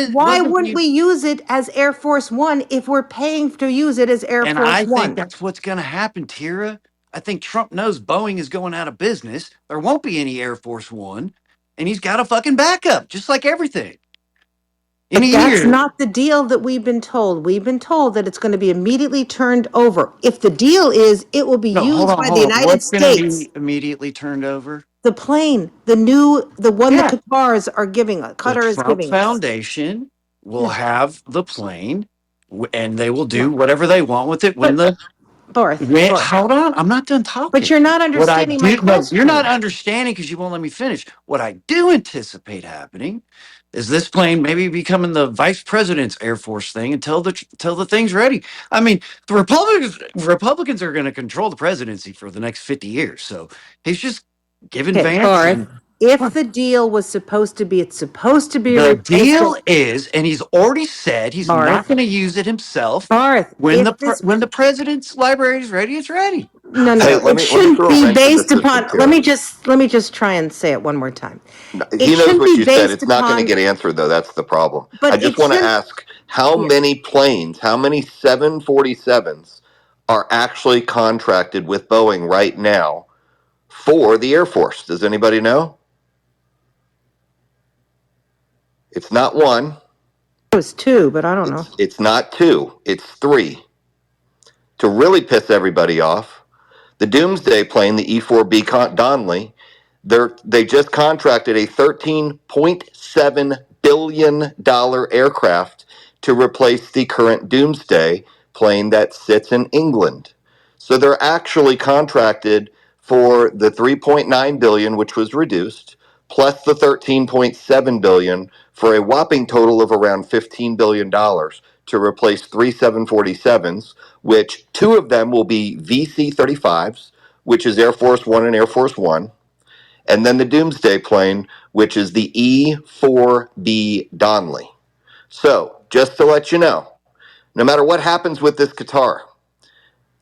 Why wasn't wouldn't the we use it as Air Force One if we're paying to use it as Air and Force I think One? that's what's going to happen, Tira. I think Trump knows Boeing is going out of business. There won't be any Air Force One, and he's got a fucking backup, just like everything. In a But that's year, not the deal that we've been told. We've been told that it's going to be immediately turned over. If the deal is it will be no, used by the hold on. United What's going to States, be immediately turned over? the plane, the one the Yeah, Qatars are giving us, the Qatar is Trump giving us. Foundation will Yeah. have the plane, and they will do No. whatever they want with it when But the when. Barth, Hold on, I'm not done but talking. you're not What I understanding my do, no, you're not question. understanding because you won't let me finish. What I do anticipate happening is this plane maybe becoming the vice president's Air Force thing until the thing's ready. I mean, the Republicans are going to control the presidency for the next 50 years. So he's just giving Okay, Vance Barth, and if the deal was supposed to be, it's supposed to be the it's deal is, and he's already said he's not Barth, going to use it himself. Barth, if this, When the president's library is ready, it's ready. no, Hey, no, let it me shouldn't throw a be wrench in the based system, upon, let Tara. me just try and say it one more time. It He knows shouldn't what be you said. based It's not going to upon, get answered, though. That's the problem. I but just it want to shouldn't, ask how yeah. many planes, how many 747s are actually contracted with Boeing right now for the Air Force? Does anybody know? It's not one. It was two, but I don't know. It's not two. It's three. To really piss everybody off, the Doomsday plane, the E-4B Donnelly, they just contracted a $13.7 billion aircraft to replace the current Doomsday plane that sits in England. So they're actually contracted for the 3.9 billion, which was reduced, plus the 13.7 billion for a whopping total of around $15 billion to replace three 747s, which two of them will be VC 35s, which is Air Force One and Air Force One, and then the Doomsday plane, which is the E-4B Donnelly. So, just to let you know, no matter what happens with this Qatar,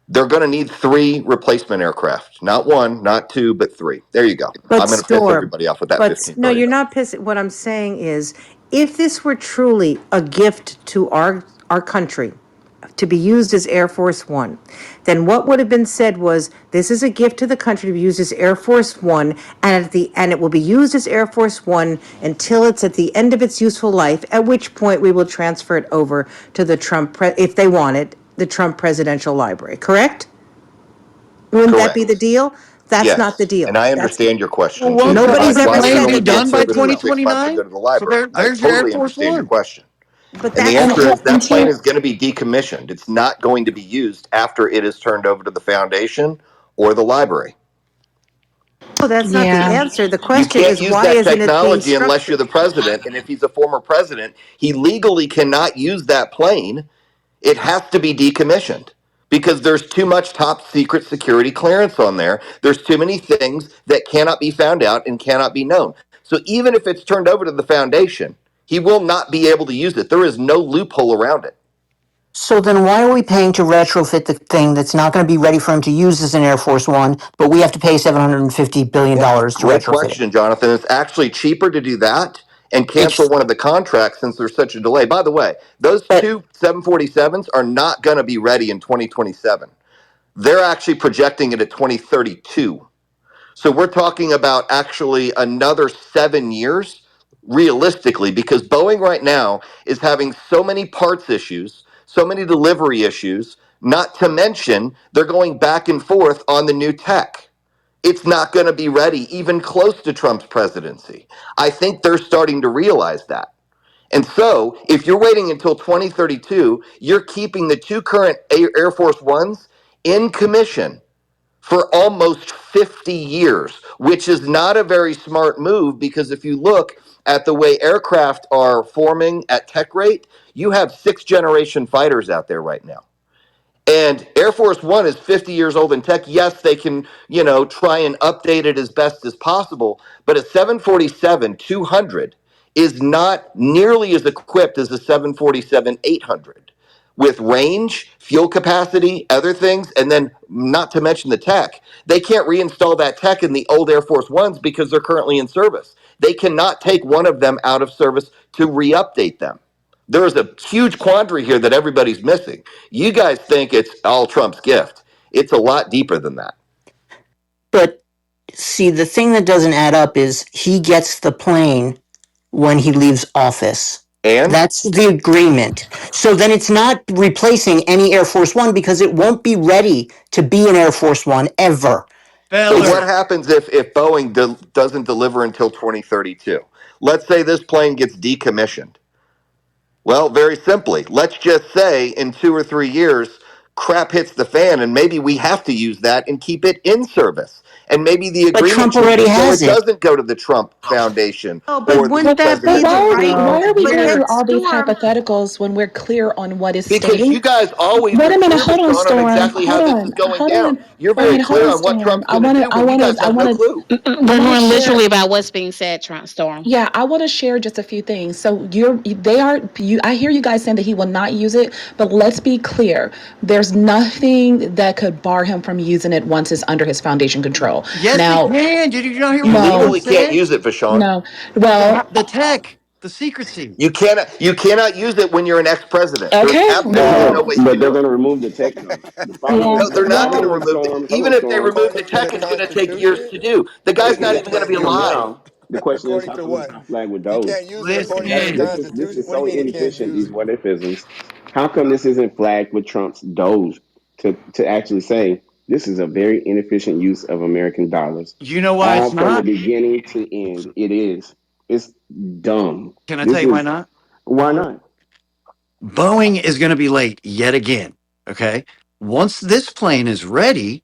they're going to need three replacement aircraft. Not one, not two, but three. There you go. But I'm going to piss store, everybody off with that but no, you're $15 billion. not pissing. What I'm saying is, if this were truly a gift to our country to be used as Air Force One, then what would have been said was, this is a gift to the country to be used as Air Force One, and it will be used as Air Force One until it's at the end of its useful life, at which point we will transfer it over to the if they want it, the Trump Presidential Library. Correct? Wouldn't that be the Correct. deal? That's not the Yes. And deal. I That's understand your Well, question too, won't Tara. nobody's the That's ever why we plane said be told you that's done it's the by over deal. 36 months to 2029? go to the So library. I there's your Air totally Force understand your One. question. But And the that's And answer not. is that plane Chair, is going to be decommissioned. It's not going to be used after it is turned over to the foundation or the library. Oh, that's not the yeah. answer. The You question can't is, use why that isn't it being technology unless you're structured? the president. And if he's a former president, he legally cannot use that plane. It has to be decommissioned because there's too much top secret security clearance on there. There's too many things that cannot be found out and cannot be known. So even if it's turned over to the foundation, he will not be able to use it. There is no loophole around it. So then why are we paying to retrofit the thing that's not going to be ready for him to use as an Air Force One, but we have to pay $750 billion Yeah, to great retrofit it? question, Jonathan. It's actually cheaper to do that and cancel It's, one of the contracts since there's such a delay. By the way, those but, two 747s are not going to be ready in 2027. They're actually projecting it at 2032. So we're talking about actually another 7 years realistically, because Boeing right now is having so many parts issues, so many delivery issues, not to mention they're going back and forth on the new tech. It's not going to be ready even close to Trump's presidency. I think they're starting to realize that. And so, if you're waiting until 2032, you're keeping the two current Air Force Ones in commission for almost 50 years, which is not a very smart move because if you look at the way aircraft are forming at tech rate, you have sixth generation fighters out there right now. And Air Force One is 50 years old in tech. Yes, they can, try and update it as best as possible. But a 747 200 is not nearly as equipped as a 747 800 with range, fuel capacity, other things, and then not to mention the tech. They can't reinstall that tech in the old Air Force Ones because they're currently in service. They cannot take one of them out of service to re update them. There is a huge quandary here that everybody's missing. You guys think it's all Trump's gift. It's a lot deeper than that. but see, the thing that doesn't add up is he gets the plane when he leaves office. And That's the agreement. So then it's not replacing any Air Force One because it won't be ready to be an Air Force One ever. so It's what Feller. happens if Boeing doesn't deliver until 2032? Let's say this plane gets decommissioned. Well, very simply, let's just say in 2 or 3 years, crap hits the fan, and maybe we have to use that and keep it in service. And maybe the but agreement Trump already changes so has it it. doesn't go to the Trump Foundation Oh, but or the wouldn't that But be the presidency. right? why are we But going then through all these Storm, hypotheticals when we're clear on what is Because you stating? guys always Wait are a minute, clear, hold on, Bashan, on Storm. exactly how Hold this is on, going hold down. on. You're very Wait, hold clear on, on what Storm. Trump's going to do when you guys I have no want clue. to, We're I want to going share. literally about what's being said, Storm. Yeah, I want to share just a few things. So they are, you, I hear you guys saying that he will not use it, but let's be clear. There's nothing that could bar him from using it once it's under his foundation control. Yes, he Now, can. Did you not hear You what no, Elon legally can't said? use it, Bashan. no. Well, The tech, the secrecy. You cannot use it when you're an ex-president. There's okay, But hold absolutely well, no on, way you but can they're do it. going to remove the tech though. The problem yeah, is No, they're the not going to well, problem, remove it. Storm. Hold on, Even if they Storm. remove the According to tech, the it's going to take years Constitution, to do. The They guy's he not they even going to can't be fixing them use alive. it. now. The question is, According how to come it's what? not flagged with He those? can't use it according to the Listen. This Constitution. is What do you so mean he can't inefficient. use These it? what ifisms. How come this isn't flagged with Trump's Doge to actually say this is a very inefficient use of American dollars, You know why it's all from the not? beginning to end? It is. It's dumb. Can I tell This you why is not? why not? Boeing is going to be late yet again. Okay. Once this plane is ready,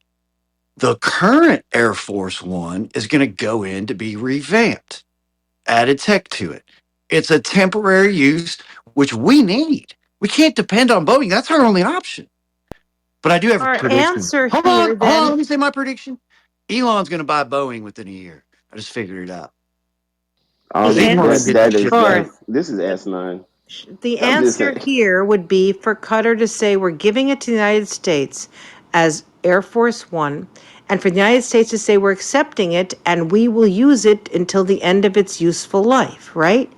the current Air Force One is going to go in to be revamped, added tech to it. It's a temporary use, which we need. We can't depend on Boeing. That's our only option. But I do have a our prediction. answer Hold here on. then. Let me say my prediction. Elon's going to buy Boeing within a year. I just figured it out All because The he's this wanting to that get answer, that that is ship Lauren, done. that's this is asinine. the I'm just answer saying. here would be for Qatar to say we're giving it to the United States as Air Force One, and for the United States to say we're accepting it and we will use it until the end of its useful life, right?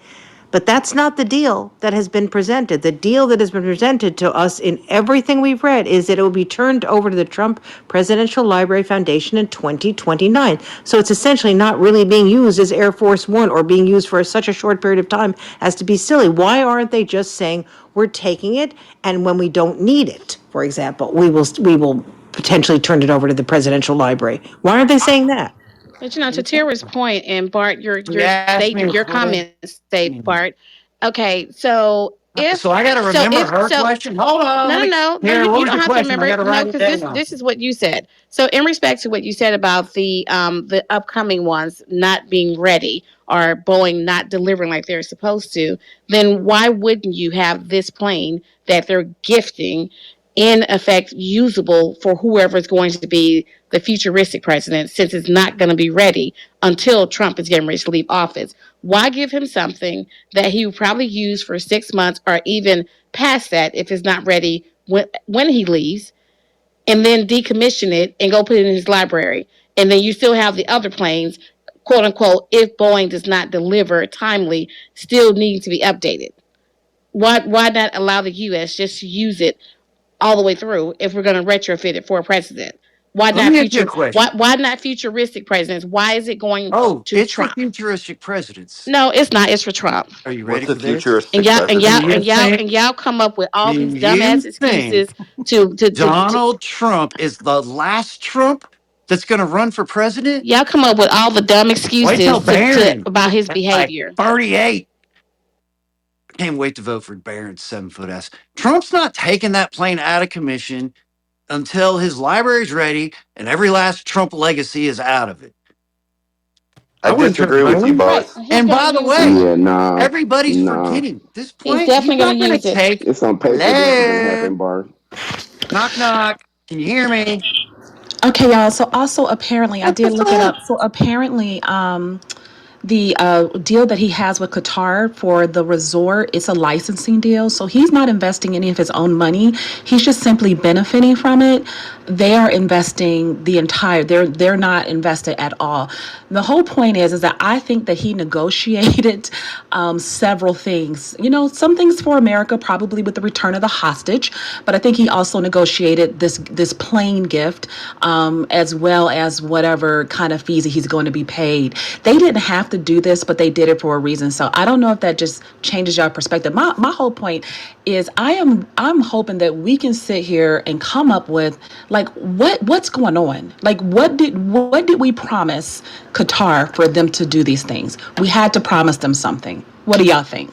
But that's not the deal that has been presented. The deal that has been presented to us in everything we've read is that it will be turned over to the Trump Presidential Library Foundation in 2029. So it's essentially not really being used as Air Force One or being used for such a short period of time as to be silly. Why aren't they just saying we're taking it and when we don't need it, for example, we will potentially turn it over to the Presidential Library? Why aren't they saying that? But to Tara's point, and Bart, He asked me a your question. comments say, Bart. Okay, so So I got to remember her question. Hold on. Let me. Here, what you was don't your have to question? I remember got it. to No, write it because down. this is what you said. So in respect to what you said about the upcoming ones not being ready or Boeing not delivering like they're supposed to, then why wouldn't you have this plane that they're gifting in effect usable for whoever is going to be the futuristic president, since it's not going to be ready until Trump is getting ready to leave office. Why give him something that he would probably use for 6 months or even past that if it's not ready when he leaves, and then decommission it and go put it in his library? And then you still have the other planes, quote unquote, if Boeing does not deliver timely, still need to be updated. Why not allow the U.S. just to use it all the way through if we're going to retrofit it for a president? Why Let not me ask you a future? question. Why not futuristic presidents? Why is it going Oh, to it's for Trump? futuristic presidents. No, it's not. It's for Trump. Are you ready What's a for this? And futuristic y'all and Do y'all president? you and y'all think? and y'all come up with Do all these you dumbass think excuses to Donald Trump is the last Trump that's going to run for president? y'all come up with all the dumb Wait till excuses to Barron about his at like behavior. 38. Can't wait to vote for Barron's 7 foot ass. Trump's not taking that plane out of commission until his library's ready and every last Trump legacy is out of it. I I wouldn't trust disagree with you, Barron. Right. boss. He's And gonna by the use it. way, Yeah, nah, everybody's nah. forgetting this He's plane. He's definitely gonna not going to use it. take. It's on paper that's gonna Hello, happen, Bart. knock knock. Can you hear me? Okay, y'all. So also apparently, I What the did look it fuck? up. So apparently, the deal that he has with Qatar for the resort, it's a licensing deal. So he's not investing any of his own money. He's just simply benefiting from it. They are investing the entire. They're not invested at all. The whole point is that I think that he negotiated several things. You know, some things for America, probably with the return of the hostage, but I think he also negotiated this plane gift, as well as whatever kind of fees he's going to be paid. They didn't have to do this, but they did it for a reason. So I don't know if that just changes your perspective. My whole point is I'm hoping that we can sit here and come up with like what's going on. Like what did we promise Qatar for them to do these things? We had to promise them something. What do y'all think?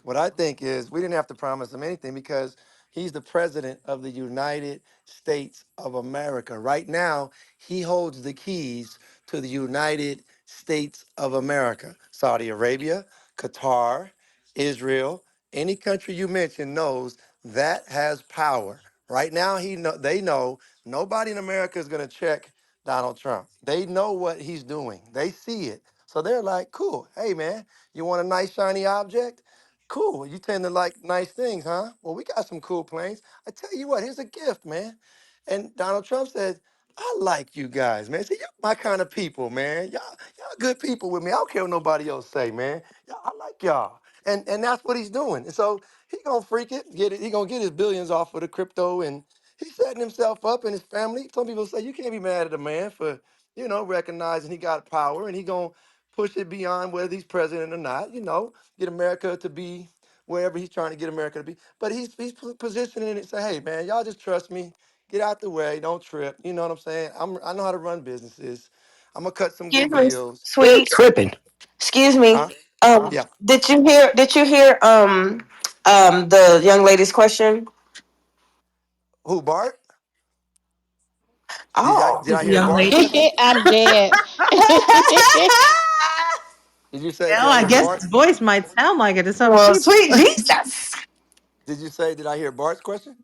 What I think is we didn't have to promise him anything because he's the president of the United States of America. Right now, he holds the keys to the United States of America. Saudi Arabia, Qatar, Israel, any country you mention knows that has power. Right now, they know nobody in America is going to check Donald Trump. They know what he's doing. They see it. So they're like, cool. Hey, man, you want a nice shiny object? Cool. You tend to like nice things, huh? Well, we got some cool planes. I tell you what, here's a gift, man. And Donald Trump said, I like you guys, man. See, y'all my kind of people, man. Y'all good people with me. I don't care what nobody else say, man. Y'all, I like y'all. And that's what he's doing. And so he gonna freak it, get it. He gonna get his billions off of the crypto, and he's setting himself up and his family. Some people say you can't be mad at a man for, recognizing he got power, and he gonna push it beyond whether he's president or not. Get America to be wherever he's trying to get America to be. But he's positioning it and say, hey man, y'all just trust me. Get out the way. Don't trip. You know what I'm saying? I know how to run businesses. I'm gonna cut some good Excuse me, deals. They're sweet. tripping. Excuse me. Huh? Yeah. Did you hear the young lady's question? Who, Bart? Did I Oh. did I hear Bart's Lady. question? I'm dead. Did you say did Well, I I hear guess Bart? his voice might sound like it to some Well, people. sweet Jesus. Did you say did I hear Bart's question?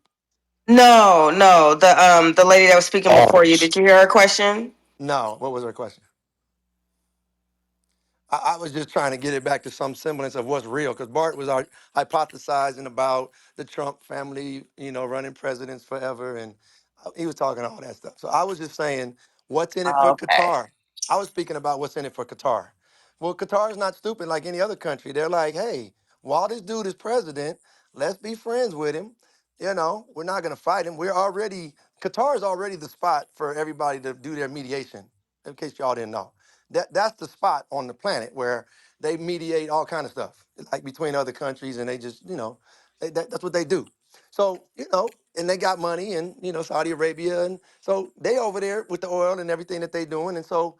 No, no. The lady that was speaking before you. Did you hear her question? No. What was her question? I was just trying to get it back to some semblance of what's real, because Bart was hypothesizing about the Trump family, running presidents forever, and he was talking all that stuff. So I was just saying, what's in it for Okay. Qatar? I was speaking about what's in it for Qatar. Well, Qatar is not stupid like any other country. They're like, hey, while this dude is president, let's be friends with him. We're not going to fight him. Qatar is already the spot for everybody to do their mediation, in case y'all didn't know. That's the spot on the planet where they mediate all kind of stuff, like between other countries, and they just, that's what they do. So, and they got money, and Saudi Arabia, and so they over there with the oil and everything that they doing, and so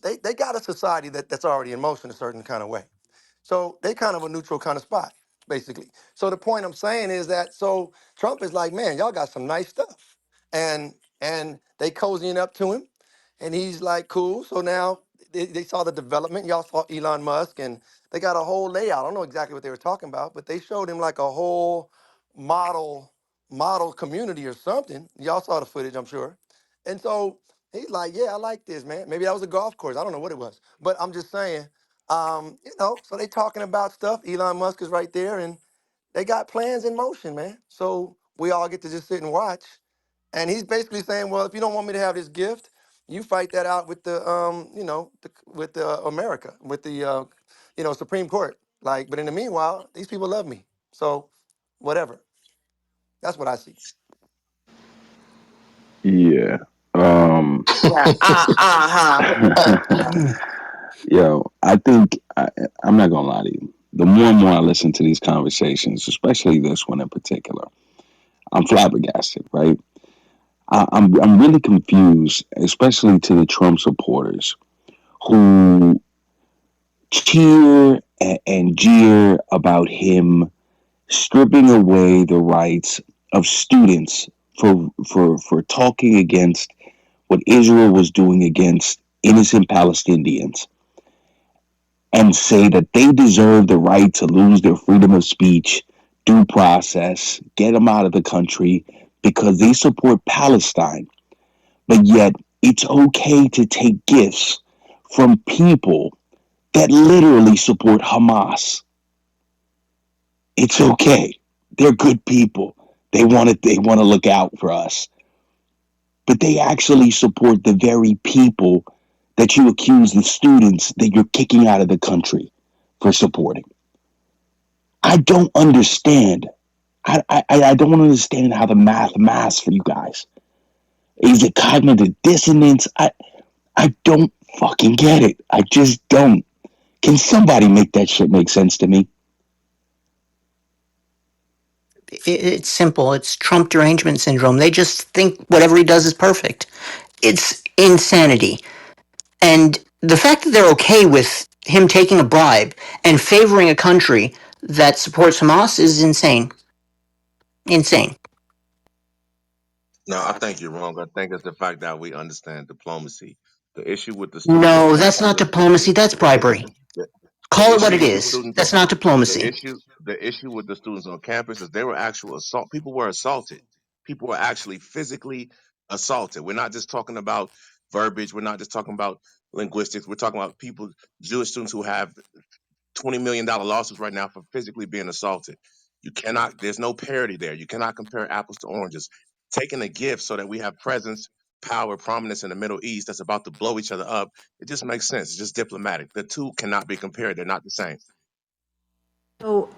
they got a society that's already in motion a certain kind of way. So they kind of a neutral kind of spot, basically. So the point I'm saying is that so Trump is like, man, y'all got some nice stuff, and they cozying up to him, and he's like, cool. So now they saw the development. Y'all saw Elon Musk, and they got a whole layout. I don't know exactly what they were talking about, but they showed him like a whole model model community or something. Y'all saw the footage, I'm sure. And so he's like, yeah, I like this, man. Maybe that was a golf course. I don't know what it was. But I'm just saying, so they talking about stuff. Elon Musk is right there, and they got plans in motion, man. So we all get to just sit and watch. And he's basically saying, well, if you don't want me to have this gift, you fight that out with the, with the America, with the, Supreme Court. Like, but in the meanwhile, these people love me. So whatever. That's what I see. Yeah. Um. Yeah. Uh-huh. Yo, I'm not gonna lie to you. The more and more I listen to these conversations, especially this one in particular, I'm flabbergasted. Right? I'm really confused, especially to the Trump supporters who cheer and jeer about him stripping away the rights of students for talking against what Israel was doing against innocent Palestinians and say that they deserve the right to lose their freedom of speech, due process, get them out of the country because they support Palestine. But yet, it's okay to take gifts from people that literally support Hamas. It's okay. They're good people. They want to look out for us. But they actually support the very people that you accuse the students that you're kicking out of the country for supporting. I don't understand. I don't understand how the math for you guys. Is it cognitive dissonance? I don't fucking get it. I just don't. Can somebody make that shit make sense to me? It's simple. It's Trump derangement syndrome. They just think whatever he does is perfect. It's insanity. And the fact that they're okay with him taking a bribe and favoring a country that supports Hamas is insane. Insane. No, I think you're wrong. I think it's the fact that we understand diplomacy. The issue with the students on No, that's not campus, diplomacy. That's bribery. the, Call the it what issue it with the is. students on That's not the diplomacy. issue the issue with the students on campus is they were actual assault. People were assaulted. People were actually physically assaulted. We're not just talking about verbiage. We're not just talking about linguistics. We're talking about people, Jewish students who have $20 million lawsuits right now for physically being assaulted. You cannot, there's no parity there. You cannot compare apples to oranges. Taking a gift so that we have presence, power, prominence in the Middle East that's about to blow each other up, it just makes sense. It's just diplomatic. The two cannot be compared. They're not the same. So,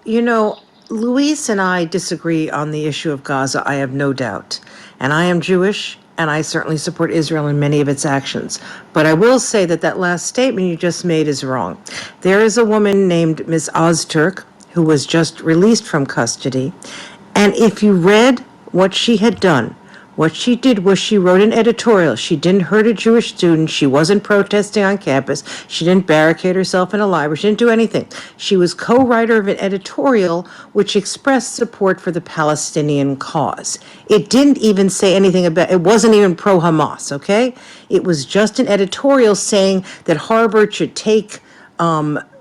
Luis and I disagree on the issue of Gaza, I have no doubt. And I am Jewish, and I certainly support Israel in many of its actions. But I will say that that last statement you just made is wrong. There is a woman named Ms. Ozturk who was just released from custody. And if you read what she had done, what she did was she wrote an editorial. She didn't hurt a Jewish student. She wasn't protesting on campus. She didn't barricade herself in a library. She didn't do anything. She was co-writer of an editorial which expressed support for the Palestinian cause. It didn't even say anything about, it wasn't even pro-Hamas, okay? It was just an editorial saying that Harvard should take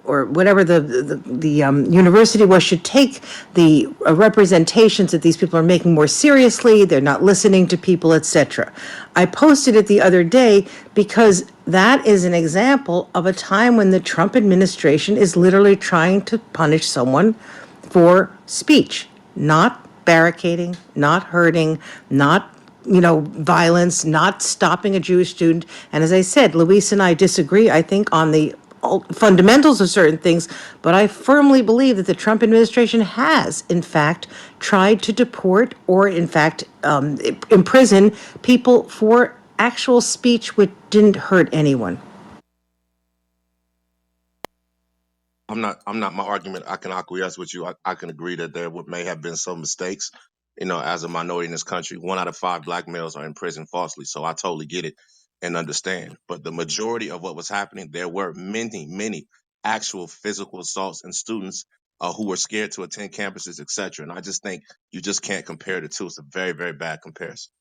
or whatever the university was should take the representations that these people are making more seriously. They're not listening to people, etc. I posted it the other day because that is an example of a time when the Trump administration is literally trying to punish someone for speech, not barricading, not hurting, not violence, not stopping a Jewish student. And as I said, Luis and I disagree, I think, on the fundamentals of certain things, but I firmly believe that the Trump administration has, in fact, tried to deport or, in fact, imprison people for actual speech which didn't hurt anyone. I'm not my argument. I can acquiesce with you. I can agree that may have been some mistakes. As a minority in this country, 1 out of 5 black males are in prison falsely. So I totally get it and understand. But the majority of what was happening, there were many, many actual physical assaults and students who were scared to attend campuses, etc. And I just think you just can't compare the two. It's a very, very bad comparison.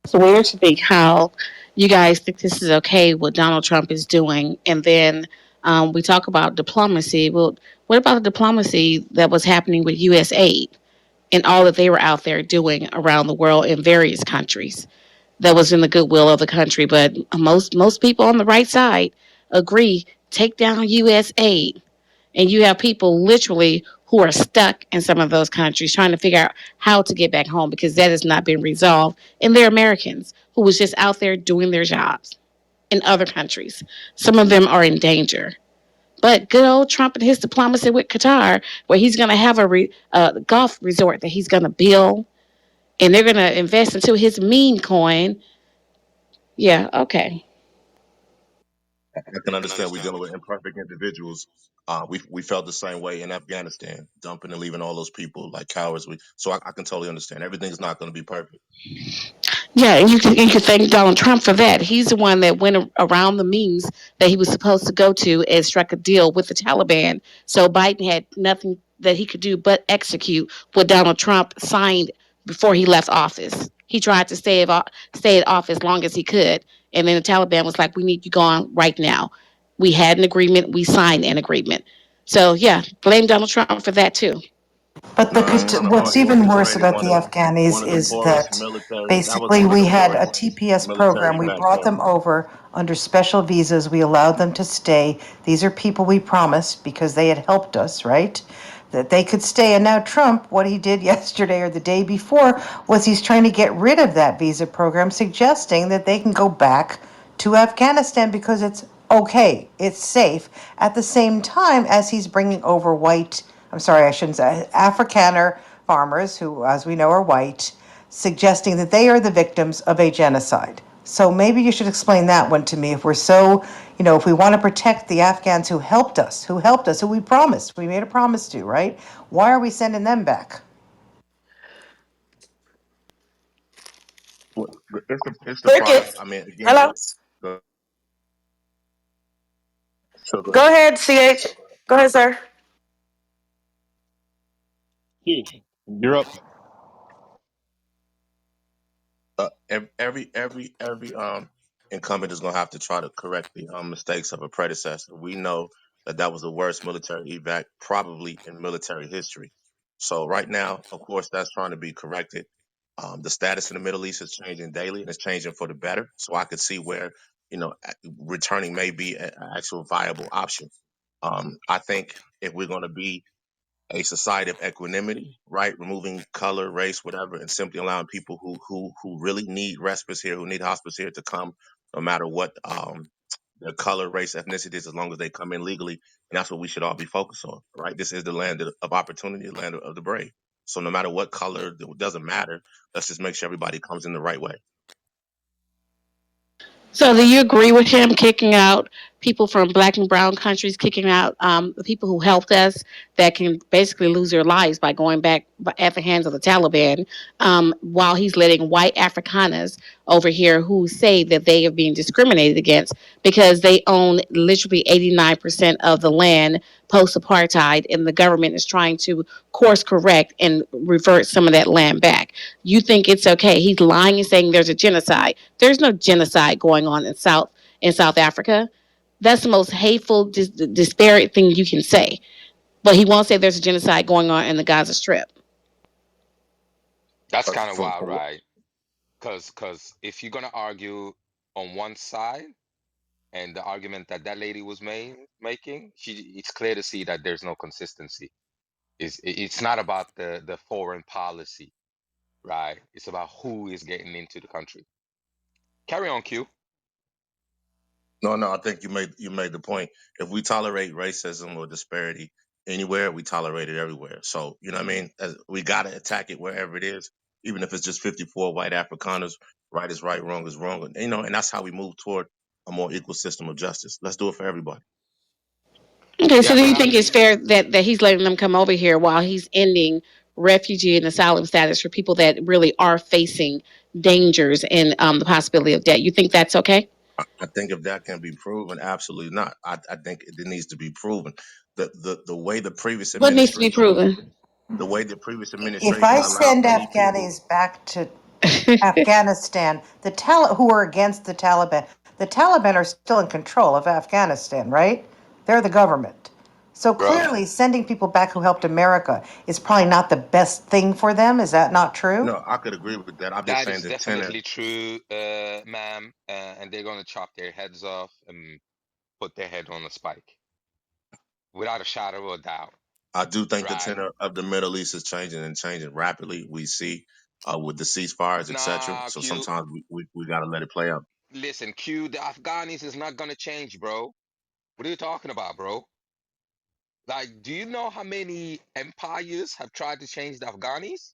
It's weird to think how you guys think this is okay what Donald Trump is doing, and then we talk about diplomacy. Well, what about the diplomacy that was happening with U.S. aid and all that they were out there doing around the world in various countries? That was in the goodwill of the country, but most people on the right side agree take down U.S. aid, and you have people literally who are stuck in some of those countries trying to figure out how to get back home because that has not been resolved, and they're Americans who was just out there doing their jobs in other countries. Some of them are in danger. But good old Trump and his diplomacy with Qatar, where he's going to have a golf resort that he's going to build, and they're going to invest into his meme coin. Yeah, okay. I can understand we're dealing with imperfect individuals. We felt the same way in Afghanistan, dumping and leaving all those people like cowards. I can totally understand. Everything's not going to be perfect. Yeah, and you can thank Donald Trump for that. He's the one that went around the means that he was supposed to go to and struck a deal with the Taliban. So Biden had nothing that he could do but execute what Donald Trump signed before he left office. He tried to stay at office as long as he could, and then the Taliban was like, "We need you gone right now." We had an agreement. We signed an agreement. So yeah, blame Donald Trump for that too. But No, he what's even worse orchestrated about the one Afghanis of the is poorest that military. That was basically one of we the had a poorest TPS military program. We evac brought them programs. over under special visas. We allowed them to stay. These are people we promised because they had helped us, right? That they could stay. And now Trump, what he did yesterday or the day before was he's trying to get rid of that visa program, suggesting that they can go back to Afghanistan because it's okay, it's safe. At the same time as he's bringing over I'm sorry, I shouldn't say, Afrikaner farmers who, as we know, are white, suggesting that they are the victims of a genocide. So maybe you should explain that one to me. If we're so, if we want to protect the Afghans who we promised, we made a promise to, right? Why are we sending them back? Well, it's the Cricket. product. I mean, again, Hello. the, Go ahead, CH. Go ahead, sir. You're up. every incumbent is going to have to try to correct the mistakes of a predecessor. We know that that was the worst military evac probably in military history. So right now, of course, that's trying to be corrected. The status in the Middle East is changing daily, and it's changing for the better. So I could see where returning may be an actual viable option. I think if we're going to be a society of equanimity, right? Removing color, race, whatever, and simply allowing people who really need respite here, who need hospice here, to come, no matter what their color, race, ethnicity is, as long as they come in legally. And that's what we should all be focused on, right? This is the land of opportunity, the land of the brave. So no matter what color, it doesn't matter. Let's just make sure everybody comes in the right way. So, do you agree with him kicking out people from black and brown countries, kicking out the people who helped us that can basically lose their lives by going back at the hands of the Taliban, while he's letting white Afrikaners over here who say that they are being discriminated against because they own literally 89% of the land post apartheid, and the government is trying to course correct and revert some of that land back? You think it's okay? He's lying and saying there's a genocide. There's no genocide going on in South Africa. That's the most hateful, disparate thing you can say. But he won't say there's a genocide going on in the Gaza Strip. That's But kind of wild, right? Because if you're gonna argue on one side, and the argument that that lady was making, it's clear to see that there's no consistency. It's not about the foreign policy, right? It's about who is getting into the country. Carry on, Q. no, I think you made the point. If we tolerate racism or disparity anywhere, we tolerate it everywhere. So you know what I mean. We got to attack it wherever it is, even if it's just 54 white Afrikaners. Right is right, wrong is wrong. And, and that's how we move toward a more equal system of justice. Let's do it for everybody. Okay, so Yeah, do but you I think it's mean, fair that he's letting them come over here while he's ending refugee and asylum status for people that really are facing dangers and the possibility of death? You think that's okay? I think if that can be proven, absolutely not. I think it needs to be proven. The way the previous What needs to be administration, proven? the way the previous If administration I allowed send many people. Afghanis back to Afghanistan, who are against the Taliban. The Taliban are still in control of Afghanistan, right? They're the government. So bro. clearly, sending people back who helped America is probably not the best thing for them. Is that not true? No, I could agree with that. I'm just That saying is the tenor. definitely true, ma'am. And they're gonna chop their heads off and put their head on a spike, without a shadow of a doubt. I do think the Right? tenor of the Middle East is changing and changing rapidly. We see with the ceasefires, etc. Nah, So Q. sometimes we got to let it play out. Listen, Q. The Afghanis is not gonna change, bro. What are you talking about, bro? Like, do you know how many empires have tried to change the Afghanis?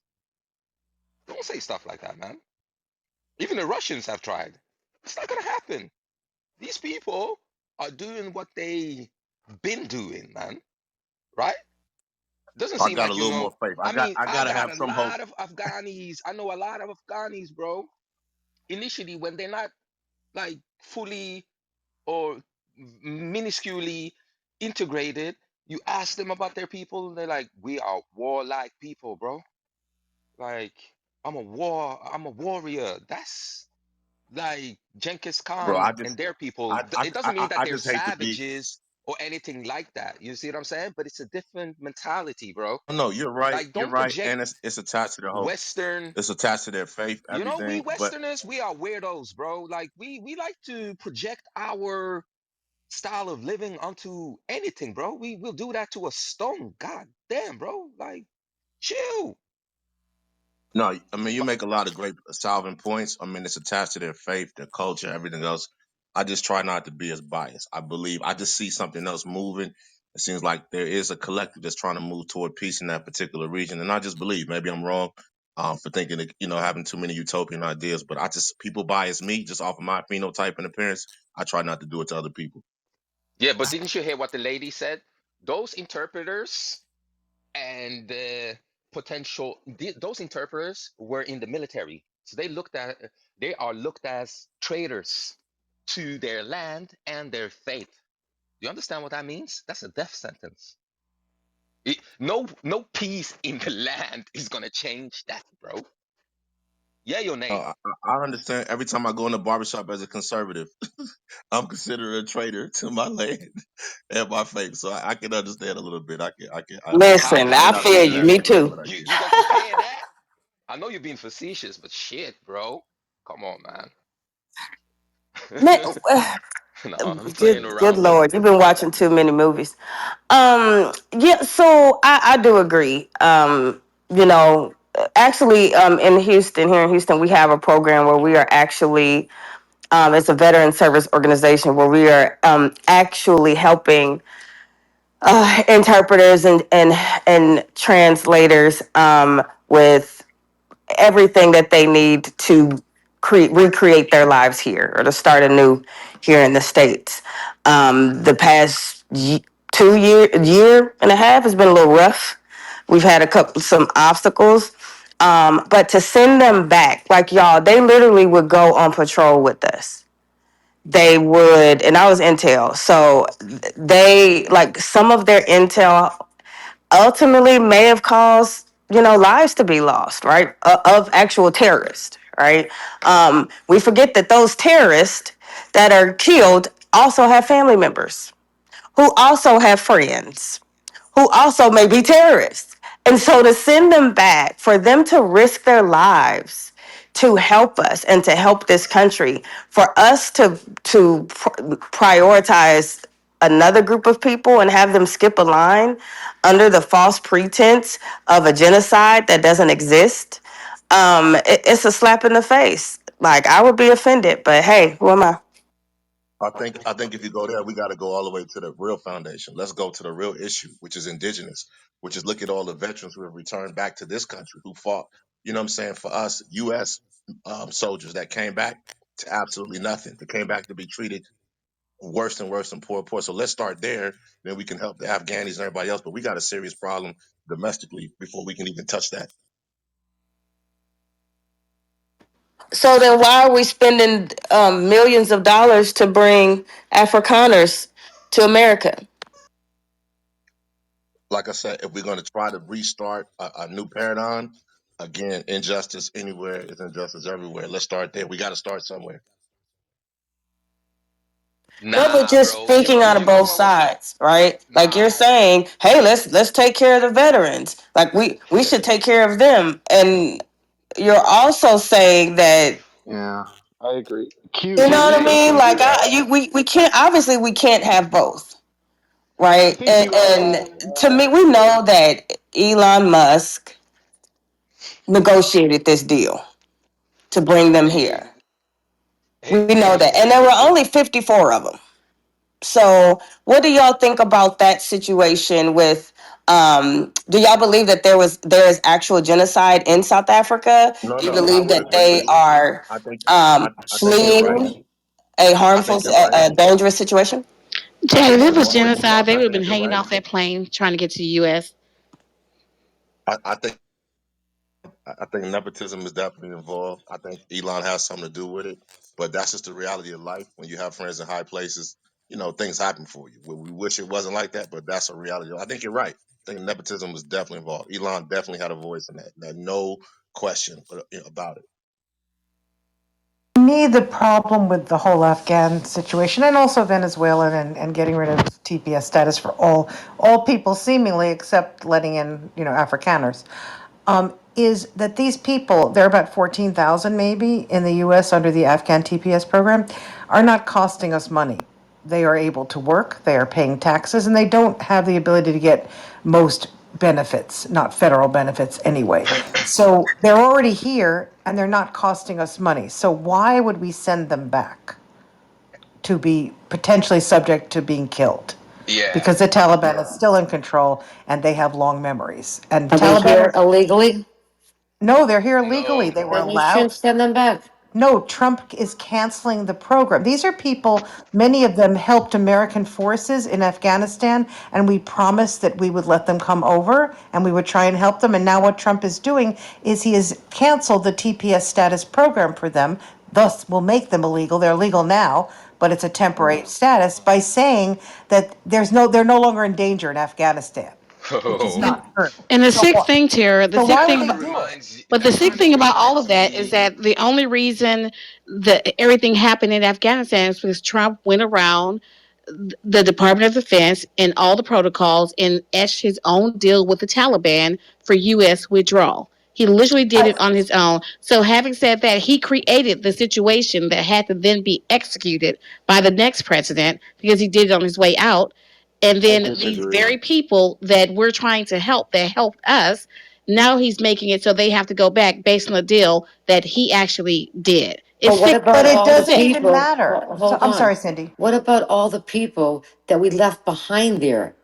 Don't say stuff like that, man. Even the Russians have tried. It's not gonna happen. These people are doing what they been doing, man. Right? Doesn't I seem got a like you little know. more faith. I mean, I I gotta got have a some hope. lot of Afghanis. I know a lot of Afghanis, bro. Initially, when they're not like fully or minusculely integrated, you ask them about their people, and they're like, "We are warlike people, bro. Like, I'm a warrior. That's like Genghis Bro, Khan and their people. It doesn't mean that I they're just hate to be. savages or anything like that. You see what I'm saying? But it's a different mentality, bro. No, you're right. Like, You're don't right, project and it's attached to their whole. Western. It's attached to their faith, You know, we everything. But Westerners, we are weirdos, bro. Like, we like to project our style of living onto anything, bro. We'll do that to a stone. God damn, bro. Like, chill. no, I mean you make a lot of great solving points. I mean it's attached to their faith, their culture, everything else. I just try not to be as biased. I believe I just see something else moving. It seems like there is a collective that's trying to move toward peace in that particular region, and I just believe. Maybe I'm wrong for thinking that having too many utopian ideas, but I just people bias me just off of my phenotype and appearance. I try not to do it to other people. Yeah, but didn't you hear what the lady said? Those interpreters and those interpreters were in the military, so they are looked as traitors to their land and their faith. You understand what that means? That's a death sentence. No peace in the land is gonna change that, bro. Yeah, your nay. I understand. Every time I go in the barbershop as a conservative, I'm considered a traitor to my land and my faith. So I can understand a little bit. How Listen, I may I come? not be feel in you. that Me space, too. but I get You it. gonna compare that? I know you're being facetious, but shit, bro. Come on, man. Man, No, I'm playing good around, man. Lord, you've been watching too many movies. Yeah, so I do agree. You know, actually, in Houston, here in Houston, we have a program where we are actually, it's a veteran service organization where we are actually helping interpreters and translators with everything that they need to recreate their lives here or to start anew here in the States. The past 2 year and a half has been a little rough. We've had some obstacles. But to send them back, like y'all, they literally would go on patrol with us. They would, and I was intel. So they, like, some of their intel ultimately may have caused, lives to be lost, right, of actual terrorists, right. We forget that those terrorists that are killed also have family members who also have friends who also may be terrorists. And so to send them back, for them to risk their lives to help us and to help this country, for us to prioritize another group of people and have them skip a line under the false pretense of a genocide that doesn't exist, it's a slap in the face. Like, I would be offended, but hey, who am I? I think if you go there, we got to go all the way to the real foundation. Let's go to the real issue, which is indigenous, which is look at all the veterans who have returned back to this country who fought. You know what I'm saying? For us, U.S. Soldiers that came back to absolutely nothing. They came back to be treated worse and worse and poor and poor. So let's start there. Then we can help the Afghanis and everybody else. But we got a serious problem domestically before we can even touch that. So then why are we spending millions of dollars to bring Afrikaners to America? Like I said, if we're going to try to restart a new paradigm, Again, injustice anywhere is injustice everywhere. Let's start there. We got to start somewhere. No, but Nah, just bro. thinking out of You know both what? sides, right? Like you're Nah. saying, hey, let's take care of the veterans. Like we should take care of them. And you're also saying that, Yeah, I agree. you know what I Q mean? can do Like that. we can't, obviously we can't have both, I right? think Elon. And to me, we know that Elon Musk negotiated this deal to bring them here. We know that, and there were only 54 of them. So, what do y'all think about that situation with do y'all believe that there is actual genocide in South Africa? No, Do you no, I believe would that agree with they you. are I think I think you're right. fleeing a I harmful, think you're right. dangerous situation? I Chad, if think it you're was 100% genocide, they would have been percent you're hanging right. off that plane trying to get to the U.S. I think I think nepotism is definitely involved. I think Elon has something to do with it, but that's just the reality of life. When you have friends in high places, things happen for you. We wish it wasn't like that, but that's a reality. I think you're right. I think nepotism was definitely involved. Elon definitely had a voice in that. No question about it. Me, the problem with the whole Afghan situation and also Venezuelan and getting rid of TPS status for all people seemingly except letting in, Afrikaners, is that these people, there are about 14,000 maybe in the US under the Afghan TPS program, are not costing us money. They are able to work, they are paying taxes, and they don't have the ability to get most benefits, not federal benefits anyway. So they're already here and they're not costing us money. So why would we send them back to be potentially subject to being killed? Yeah. Because the Taliban is still in control and they have long memories. And Are they Taliban here is, illegally? no, they're here legally. No. They were Then you allowed. shouldn't send them back. No, Trump is canceling the program. These are people, many of them helped American forces in Afghanistan, and we promised that we would let them come over and we would try and help them. And now, what Trump is doing is he has canceled the TPS status program for them, thus, will make them illegal. They're legal now, but it's a temporary status by saying that they're no longer in danger in Afghanistan, which is Oh. And, not true. and the So, sick thing, Tara, the so sick why would thing they That about do it? reminds But the that sick kind of thing about all of reminds that is me. that the only reason that everything happened in Afghanistan is because Trump went around the Department of Defense and all the protocols and etched his own deal with the Taliban for U.S. withdrawal. He literally did it on his own. So, having said that, he created the situation that had to then be executed by the next president because he did it on his way out. And I then these disagree. very people that we're trying to help, that helped us, now he's making it so they have to go back based on the deal that he actually did. But It's what sick. about But it all the doesn't Sick. even people? matter. So, Hold I'm on. sorry, Cindy. What about all the people that we left behind there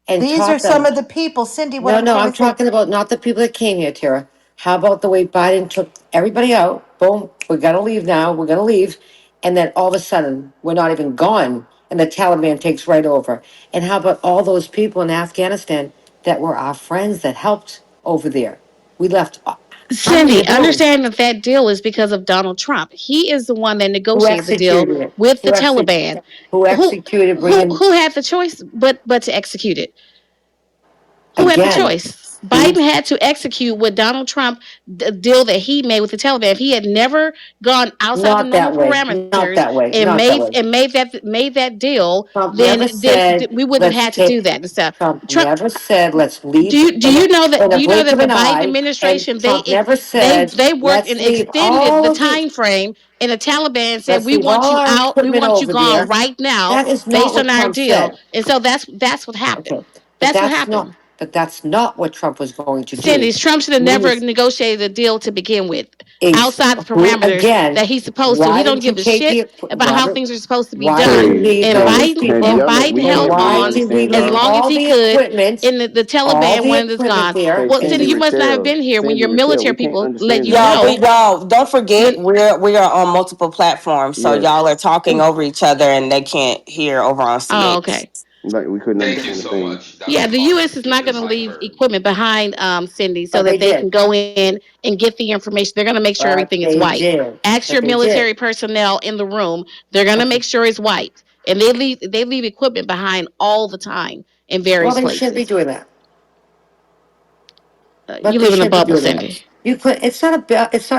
and These are taught some them? of the people, Cindy, what No, I'm no, trying I'm to say. talking about not the people that came here, Tara. How about the way Biden took everybody out? Boom, we're gonna leave now. We're gonna leave, and then all of a sudden we're not even gone, and the Taliban takes right over. And how about all those people in Afghanistan that were our friends that helped over there? We left. How many Cindy, of those? understand that that deal is because of Donald Trump. He is the one that Who negotiated the deal executed it? with the Who executed? Taliban. Who Who executed bringing who had the choice but to execute it? Who had the again? choice? Who? Biden had to execute what Donald Trump, the deal that he made with the Taliban. If he had never gone outside the Not normal that way. Not parameters that way. and Not that way. made that deal, Trump then never said we wouldn't have let's had to do take. that and stuff. Trump Trump, never said let's leave in do a you know blink that of the an Biden eye. And administration Trump never said they worked let's and leave extended all the of the time frame, and the Taliban said let's we leave want all you our out, we equipment want you over gone there. right now That is not based what on our Trump deal. said. And so that's what happened. Okay, but That's what that's not. happened. But that's not what Trump was going to Cindy, do. Trump should have We never was negotiated a deal to begin with, ex- outside the who parameters again? that he's supposed to. He Why don't did you give a take shit the about how Robert? things are supposed to be Why did done. you Hey, leave And those hey, Candy, And people? Biden we And can't held agree why on the on did we same as leave long topic. as all he the could, equipment, and the all Taliban the when it's equipment gone. there? Hey, Well, And Cindy, Candy, you must not have Rochelle, been here when Candy, your Rochelle, military we can't people let understand you each Y'all, other. know y'all don't when. forget we are on multiple platforms, so Yes, y'all are talking over each other and they can't hear over on Oh, CH. okay. like we couldn't Thank you understand the so thing. much. That Yeah, was the hard. U.S. is Keep not the going to mic leave burn. equipment behind, Cindy, so but they that they can did. go in and get the information. They're going to make sure But everything is they white. did. Ask But your they did. military personnel in the room. They're going to Okay. make sure it's white, and they leave equipment behind all the time in Well, various they shouldn't be places. doing that. You But they live in a should be bubble, doing that. Cindy. You put it's not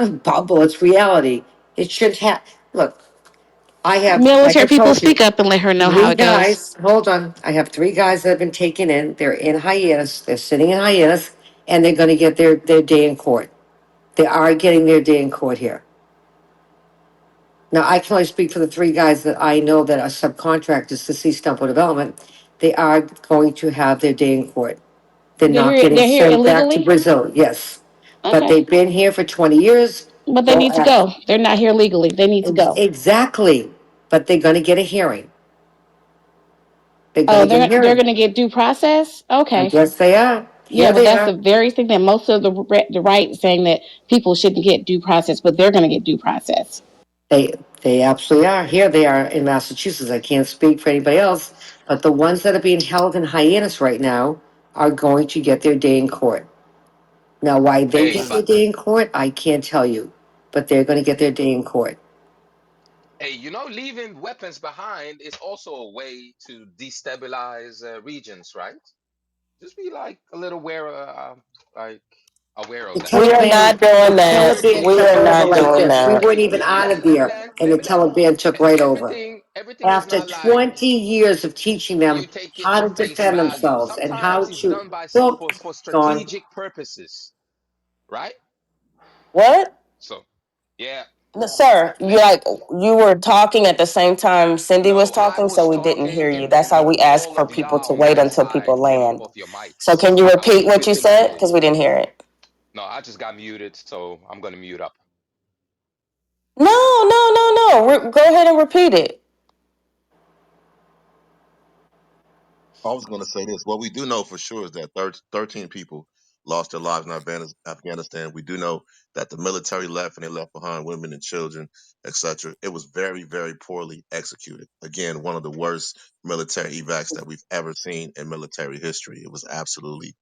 a bubble, it's reality. It should have look, I have, like I Military people, told you, speak up and let her know how three it goes. guys, hold on. I have three guys that have been taken in. They're in hiatus. They're sitting in hiatus and they're gonna get their day in court. They are getting their day in court here. Now, I can only speak for the three guys that I know that are subcontractors to Sea Stumple Development. They are going to have their day in court. They're They're not here. getting They're here sent back to illegally. Brazil, yes. But Okay, they've been here for 20 years. but they Go need to at, go. They're not here legally. They need to go. exactly. But they're gonna get a hearing. They're Oh, gonna get a they're hearing. going to get due process. I Okay. guess they are. Yeah, Here well, they that's are. the very thing that most of the right saying that people shouldn't get due process, but they're going to get due process. They absolutely are. Here they are in Massachusetts. I can't speak for anybody else, but the ones that are being held in hiatus right now are going to get their day in court. Now, why they Hey, get but their day in court, I can't tell you, but they're going to get their day in court. hey, leaving weapons behind is also a way to destabilize regions, right? Just be like a little like aware The of that. We are Taliban, not the doing that. Taliban We took are over not like doing this. We that. weren't even out of there, and the Taliban took right over. Everything is After not like 20 years of teaching you them take it how for to face defend value. themselves and how Sometimes it's to, done by boom, for gone. strategic purposes, right? What? So, yeah. No, sir, you were talking at the same time Cindy was No, I talking, so was we didn't talking hear you. and That's how we ask all for of people to y'all wait got until quiet people came off land. of your So mics. can you I was repeat what you muting up said? for Because you. we didn't hear it. No, I just got muted, so I'm gonna mute up. No, no, no, no. Go ahead and repeat it. I was going to say this. What we do know for sure is that 13 people lost their lives in Afghanistan. We do know that the military left and they left behind women and children, etc. It was very, very poorly executed. Again, one of the worst military evacs that we've ever seen in military history. It was absolutely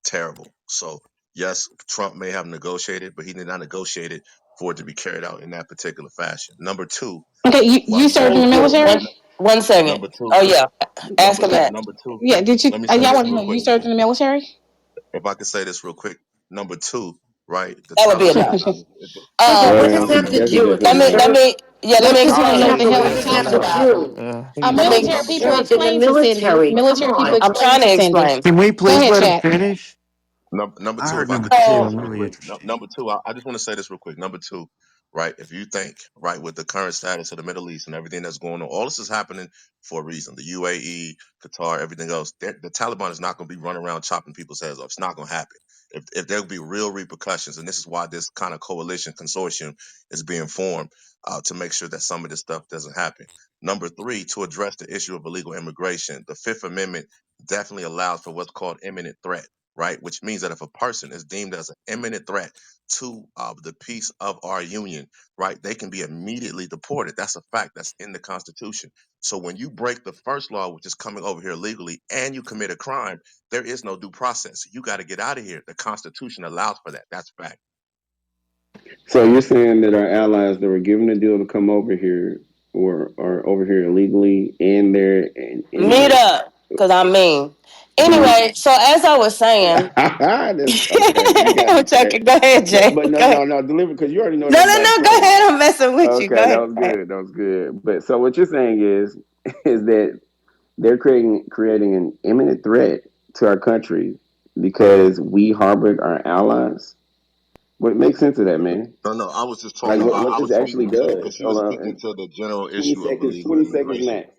terrible. So, yes, Trump may have negotiated, but he did not negotiate it for it to be carried out in that particular fashion. Number two, Okay, you while you served in guys the Thank are you. military? talking, One second. number two, Oh yeah. Ask him that. number two, Yeah, did you? let me say Y'all this want to real know quick. you served in the military? If I could say this real quick. Number two, right? The That would be Taliban enough. is Okay, not. Yeah, but what The does Um, that Well, have to Taliban. that's a do with different you, let matter. me, yeah, let that's me because you All don't know explain. what right, the but hell what you're does that talking have to about. do? Let me, Military You people served in the explain to Cindy. military. Come Military people on. I'm explain trying to to Cindy. explain. Can we Go please ahead, let him chat. finish? Number I two, if heard I number could say two. So this I'm real really quick. interested. Number two, I just want to say this real quick. Number two, right? If you think, right, with the current status of the Middle East and everything that's going on, all this is happening for a reason. The UAE, Qatar, everything else. The Taliban is not going to be running around chopping people's heads off. It's not going to happen. If there'll be real repercussions, and this is why this kind of coalition consortium is being formed to make sure that some of this stuff doesn't happen. Number three, to address the issue of illegal immigration, the Fifth Amendment definitely allows for what's called imminent threat, right? Which means that if a person is deemed as an imminent threat to the peace of our union, right, they can be immediately deported. That's a fact. That's in the Constitution. So when you break the first law, which is coming over here legally, and you commit a crime, there is no due process. You got to get out of here. The Constitution allows for that. That's fact. So you're saying that our allies that were given a deal to come over here or are over here illegally, and they're meet up, because I'm mean. the Anyway, so as I was saying, That's okay. You got I'm me there. joking. Go ahead, Jay. But no, Go ahead. no, no, deliver because you already know No, that's no, not no. Go true. ahead. I'm messing with you. Go Okay, that ahead. was Go ahead. good. That was good. But so what you're saying is that they're creating an imminent threat to our country because we harbored our allies. What makes sense of that, man? No, I was just Like talking about. what I this was actually speaking to does. because she Hold was on, speaking to the general 20 issue of seconds, illegal 20 seconds immigration. max.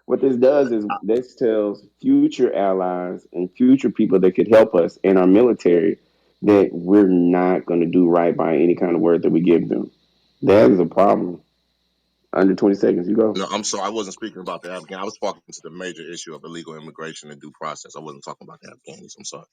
What this does is this tells future allies and future people that could help us in our military that we're not going to do right by any kind of word that we give them. That is a problem. Under 20 seconds, you go. No, I'm sorry. I wasn't speaking about the Afghan. I was talking to the major issue of illegal immigration and due process. I wasn't talking about the Afghanis. I'm sorry.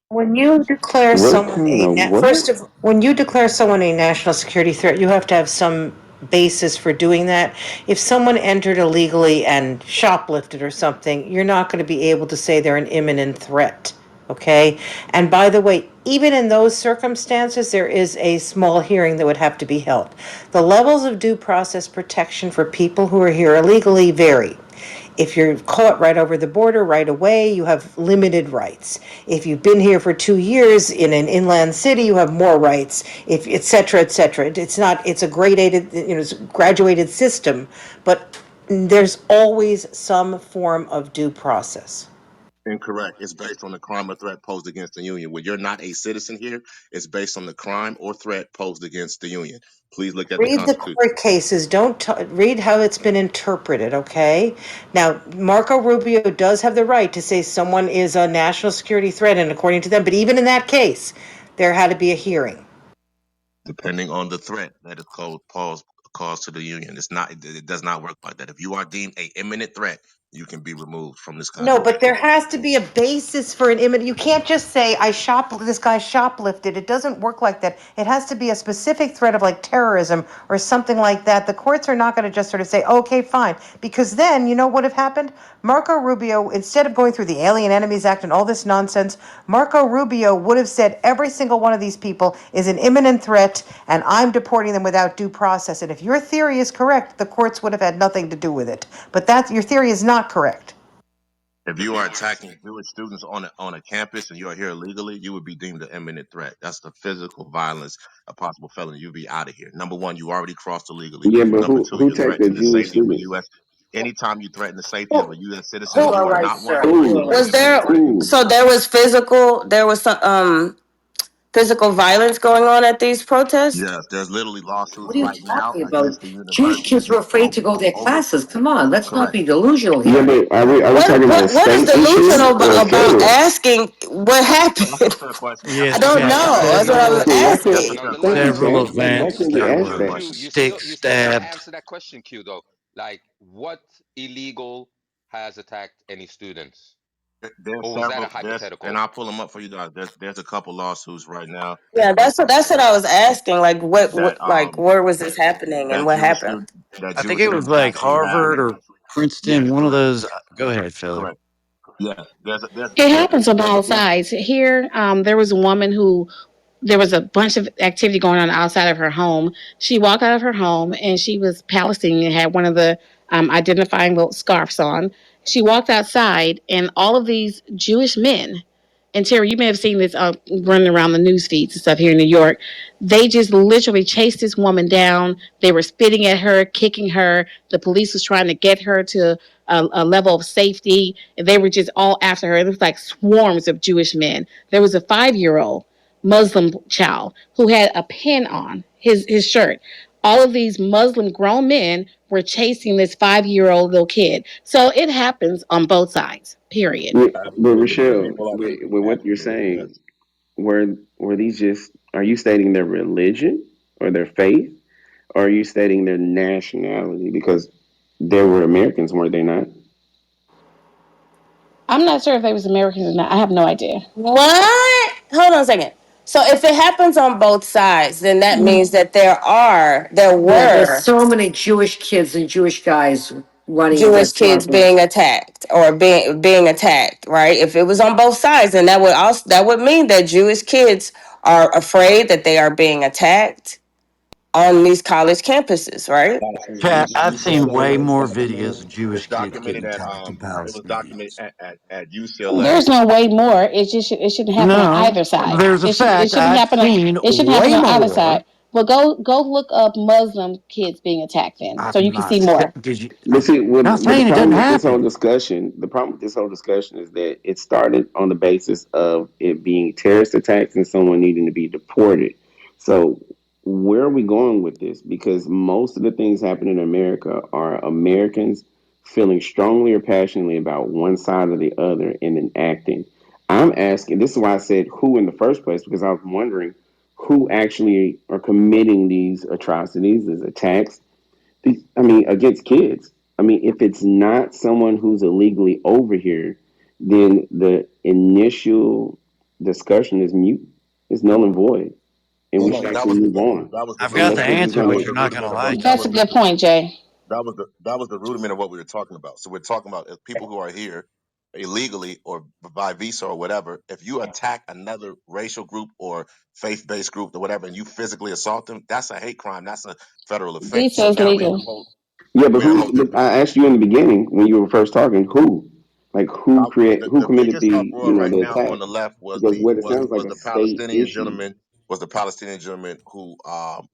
When you declare What someone kind a of first what? of when you declare someone a national security threat, you have to have some basis for doing that. If someone entered illegally and shoplifted or something, you're not going to be able to say they're an imminent threat. Okay? And by the way, even in those circumstances, there is a small hearing that would have to be held. The levels of due process protection for people who are here illegally vary. If you're caught right over the border right away, you have limited rights. If you've been here for 2 years in an inland city, you have more rights. If et cetera, et cetera. It's not. It's a gradated, it's a graduated system, but there's always some form of due process. Incorrect. It's based on the crime or threat posed against the union. When you're not a citizen here, it's based on the crime or threat posed against the union. Please look at the Read the Constitution. court cases. Don't read how it's been interpreted, okay? Now, Marco Rubio does have the right to say someone is a national security threat, and according to them, but even in that case, there had to be a hearing. Depending on the threat that is caused to the union. It's not. It does not work like that. If you are deemed a imminent threat, you can be removed from this No, country. but there has to be a basis for an image. You can't just say this guy shoplifted. It doesn't work like that. It has to be a specific threat of like terrorism or something like that. The courts are not going to just sort of say, okay, fine. Because then, you know what would have happened? Marco Rubio, instead of going through the Alien Enemies Act and all this nonsense, Marco Rubio would have said every single one of these people is an imminent threat and I'm deporting them without due process. And if your theory is correct, the courts would have had nothing to do with it. But your theory is not correct. If you are attacking Jewish students on a campus and you are here illegally, you would be deemed an imminent threat. That's the physical violence, a possible felony. You'd be out of here. Number one, you already crossed illegally. Yeah, but Number who two, who you're take the threatening the Jewish safety of a students? U.S. Anytime you threaten the safety of Who, a U.S. citizen, who you All are right, not one. sir. You All Who? are an was right. imminent there? threat. Who? So there was some physical violence going on at these protests. Yes, there's literally What lawsuits are you right now talking about? against the Jewish university kids were afraid to go to their over classes. Come on, let's not correct. be delusional Yeah, here. but are we talking about a What is state issue delusional or a about federal? asking what That's a happened? fair question. I That's Yes, a we don't fair had know. question. That's what I was several So why can't? asking. Thank you, That's several a Chad. fair Why events can't we that That's a ask fair were that? question. stick You still gotta stabbed. answer that question, Q though. Like, what illegal has attacked any students? There's Or was that a several. And hypothetical? I'll pull them up for you guys. There's a couple lawsuits right now Yeah, that's what I was asking. Like, that where was this happening and that what Jewish happened? student that I think Jewish it was students like actually have. Harvard or Yes, Princeton, one of correct, those. Go ahead, Philly. correct. Yes, It happens on all sides. Here, there was a woman who there was a bunch of activity going on outside of her home. She walked out of her home and she was Palestinian, had one of the identifying little scarves on. She walked outside and all of these Jewish men, and Terry, you may have seen this running around the news feeds and stuff here in New York. They just literally chased this woman down. They were spitting at her, kicking her. The police was trying to get her to a level of safety. And they were just all after her. It was like swarms of Jewish men. There was a 5-year-old Muslim child who had a pin on his shirt. All of these Muslim grown men were chasing this 5-year-old little kid. So it happens on both sides. Period. But absolutely. But Rochelle, people are with what you're absolutely saying, yes. were these just? Are you stating their religion or their faith, or are you stating their nationality? Because they were Americans, weren't they not? I'm not sure if they was Americans or not. I have no idea. What? Hold on a second. So if it happens on both sides, then that means that there Yeah, there's were so many Jewish kids and Jewish guys running Jewish against kids Muslims. being attacked or being attacked, right? If it was on both sides, then that would mean that Jewish kids are afraid that they are being attacked on these college campuses, right? Absolutely. Chat, I've You saw seen that way in more some of the videos news. of It's Jewish kids getting documented attacked than it was documented Palestinians. at UCLA. There's no way more. It shouldn't happen on No, either side. there's a It fact. shouldn't I've happen. seen It shouldn't happen way on either side. more. Well, go look up Muslim kids being attacked then, so I'm you can see not. more. Did you? But see, Not but the saying it doesn't problem with this whole happen. discussion, the problem with this whole discussion is that it started on the basis of it being terrorist attacks and someone needing to be deported. So where are we going with this? Because most of the things happening in America are Americans feeling strongly or passionately about one side or the other and then acting. I'm asking, this is why I said who in the first place, because I was wondering who actually are committing these atrocities, these attacks I mean, against kids. I mean, if it's not someone who's illegally over here, then the initial discussion is mute. It's null and void, and Well, we no, should actually move on. that was the I've got Unless the we're rudiment. just answer, That gonna. but was you're the not going rudiment to of what like that it. That's was a good point, Jay. the rudiment of what we were talking about. So we're talking about people who are here illegally or by visa or whatever. If you attack another racial group or faith-based group or whatever, and you physically assault them, that's a hate crime. That's a federal offense. Visa is Now, legal. Yeah, but Man, I'm who's? gonna But just I asked you in the beginning when you were first talking, who, like who the committed biggest the uproar right the now attack? on the left Because what it sounds like was a the state Palestinian issue. gentleman who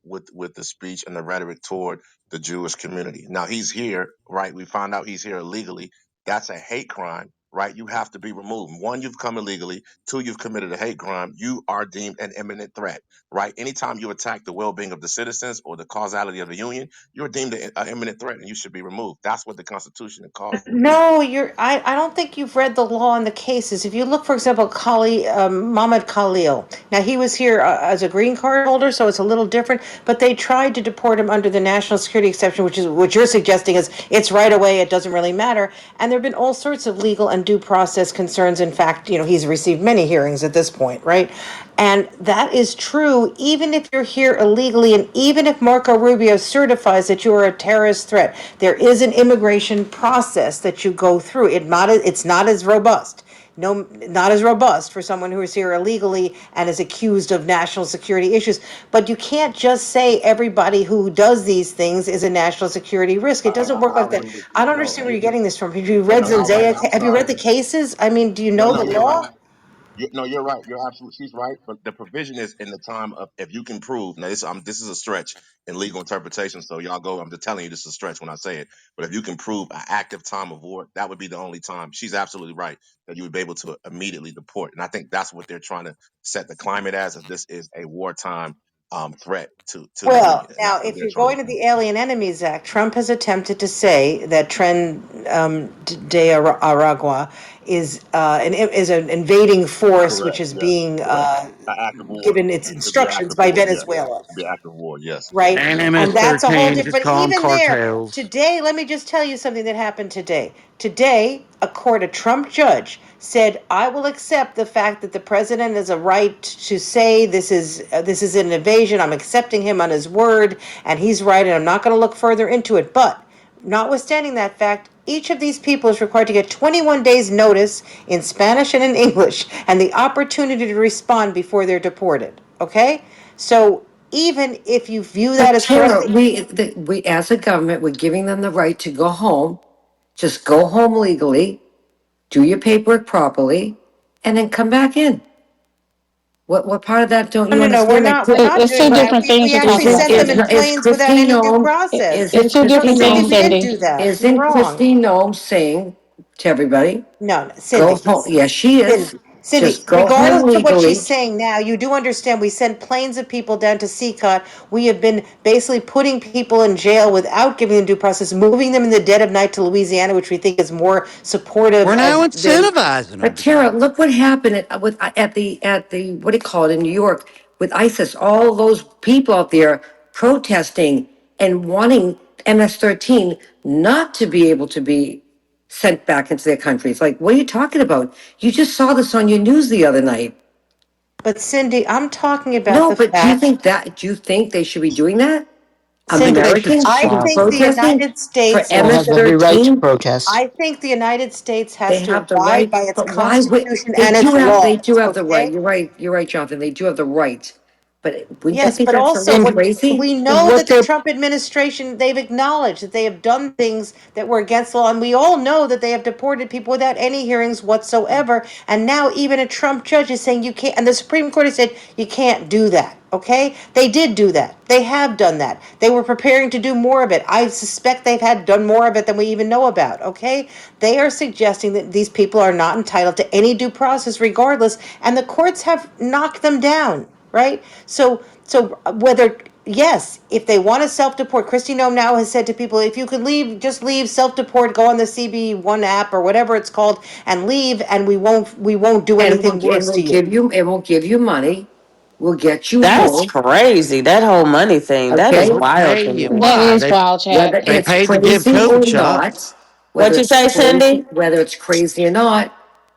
with the speech and the rhetoric toward the Jewish community. Now he's here, right? We found out he's here illegally. That's a hate crime, right? You have to be removed. One, you've come illegally. Two, you've committed a hate crime. You are deemed an imminent threat, right? Anytime you attack the well-being of the citizens or the causality of the union, you're deemed an imminent threat and you should be removed. That's what the Constitution calls for. No, I don't think you've read the law and the cases. If you look, for example, Mohammed Khalil. Now, he was here as a green card holder, so it's a little different, but they tried to deport him under the national security exception, which is what you're suggesting is it's right away, it doesn't really matter. And there have been all sorts of legal and due process concerns. In fact, he's received many hearings at this point, right? And that is true even if you're here illegally, and even if Marco Rubio certifies that you are a terrorist threat. There is an immigration process that you go through. It's not as robust. No, not as robust for someone who is here illegally and is accused of national security issues. But you can't just say everybody who does these things is a national security risk. It doesn't work I like that. agree with I you. don't No, understand where you're getting this from. Have you no, read no, you're right. Zendaya? I'm Have you read sorry. the cases? I mean, do you No, know no, the you're right. law? No, you're right. You're absolutely. She's right. But the provision is in the time of if you can prove. Now, this is a stretch in legal interpretation. So y'all go. I'm just telling you, this is a stretch when I say it. But if you can prove an active time of war, that would be the only time. She's absolutely right that you would be able to immediately deport. And I think that's what they're trying to set the climate as. If this is a wartime threat to the Well, union, and now, that's what if they're you're trying to going to do. the Alien Enemies Act, Trump has attempted to say that Tren de Aragua is an invading force which Correct. is Yes. being Correct. An act of war. given its It could be an act instructions of by war. Yes. Venezuela, It could be an act of war. Yes. right? Yes. And And that's a whole MS-13, different. just But call them even there, cartels. today, let me just tell you something that happened today. Today, a Trump judge said, "I will accept the fact that the president has a right to say this is an invasion. I'm accepting him on his word, and he's right, and I'm not going to look further into it." But notwithstanding that fact, each of these people is required to get 21 days notice in Spanish and in English and the opportunity to respond before they're deported. Okay? So even if you view that But as Tara, correctly, we as a government, we're giving them the right to go home. Just go home legally, do your paperwork properly, and then come back in. What part of that don't no, you no, no, we're understand? Like, not. We're not It's two doing that. different things We you're actually talking about, sent them in Cindy. is planes without Christine any due Nome process. It's isn't two No, different Christine Cindy, things, we Nome didn't Cindy. do that. You're isn't wrong. Christine Nome saying to everybody, No, no, go Cindy. home? Yes, she is. Cindy, Just go regardless home of what she's legally. saying now, you do understand we sent planes of people down to CCOT. We have been basically putting people in jail without giving them due process, moving them in the dead of night to Louisiana, which we think is more supportive We're now of their. incentivizing them But to come Tara, here. look what happened at the what do you call it in New York with ISIS? All those people out there protesting and wanting MS-13 not to be able to be sent back into their countries. Like, what are you talking about? You just saw this on your news the other night. But Cindy, I'm talking about No, the but fact, do you think they should be doing that? I think Cindy, they should Americans I should be stop think the them. protesting United for States They have every right to MS-13. protest. I think the United States They has to have the abide right, by its but why would constitution and its they do laws, have the right. okay? You're right, Jonathan. They do have the right. But wouldn't that Yes, be but that's a also little And crazy? we know that what the they're Trump administration, they've acknowledged that they have done things that were against the law, and we all know that they have deported people without any hearings whatsoever. And now even a Trump judge is saying you can't, and the Supreme Court has said you can't do that. Okay, they did do that. They have done that. They were preparing to do more of it. I suspect they've had done more of it than we even know about. Okay, they are suggesting that these people are not entitled to any due process, regardless, and the courts have knocked them down. Right? So whether yes, if they want to self-deport, Christy Nome now has said to people, if you could leave, just leave, self-deport, go on the CB1 app or whatever it's called, and leave, and we won't do anything And worse to you. we'll give you money. We'll get you That's home. crazy. That whole money thing, that Well, is Okay. we're wild to paying me. you. That Why? is wild, Chad. Whether They it's paid to give crazy COVID or not, shots. What you say, Cindy? whether it's crazy or not,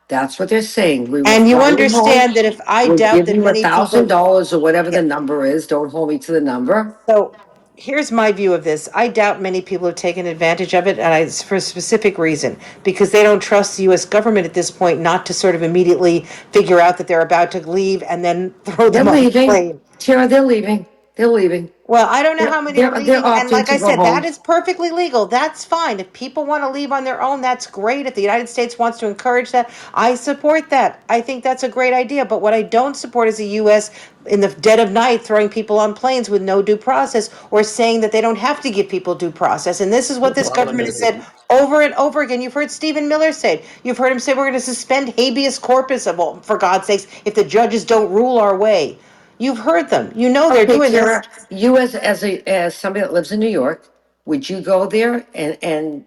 that's what they're saying. We will And you fly you home. understand that if I We'll doubt give that you a many thousand people, dollars or whatever yeah. the number is. Don't hold me to the number. So here's my view of this. I doubt many people have taken advantage of it, and for a specific reason, because they don't trust the U.S. government at this point not to sort of immediately figure out that they're about to leave and then throw They're them off a leaving. plane. Tara, they're leaving. They're leaving. Well, I don't know They're how many are they're they're leaving. And opting like to I go said, that home. is perfectly legal. That's fine. If people want to leave on their own, that's great. If the United States wants to encourage that, I support that. I think that's a great idea. But what I don't support is the U.S. in the dead of night throwing people on planes with no due process or saying that they don't have to give people due process. And this is what this Well, I want to government make has it. said over and over again. You've heard Stephen Miller say it. You've heard him say we're going to suspend habeas corpus, of all, for God's sakes, if the judges don't rule our way. You've heard them. You know they're Okay, doing this. Tara, you as somebody that lives in New York, would you go there and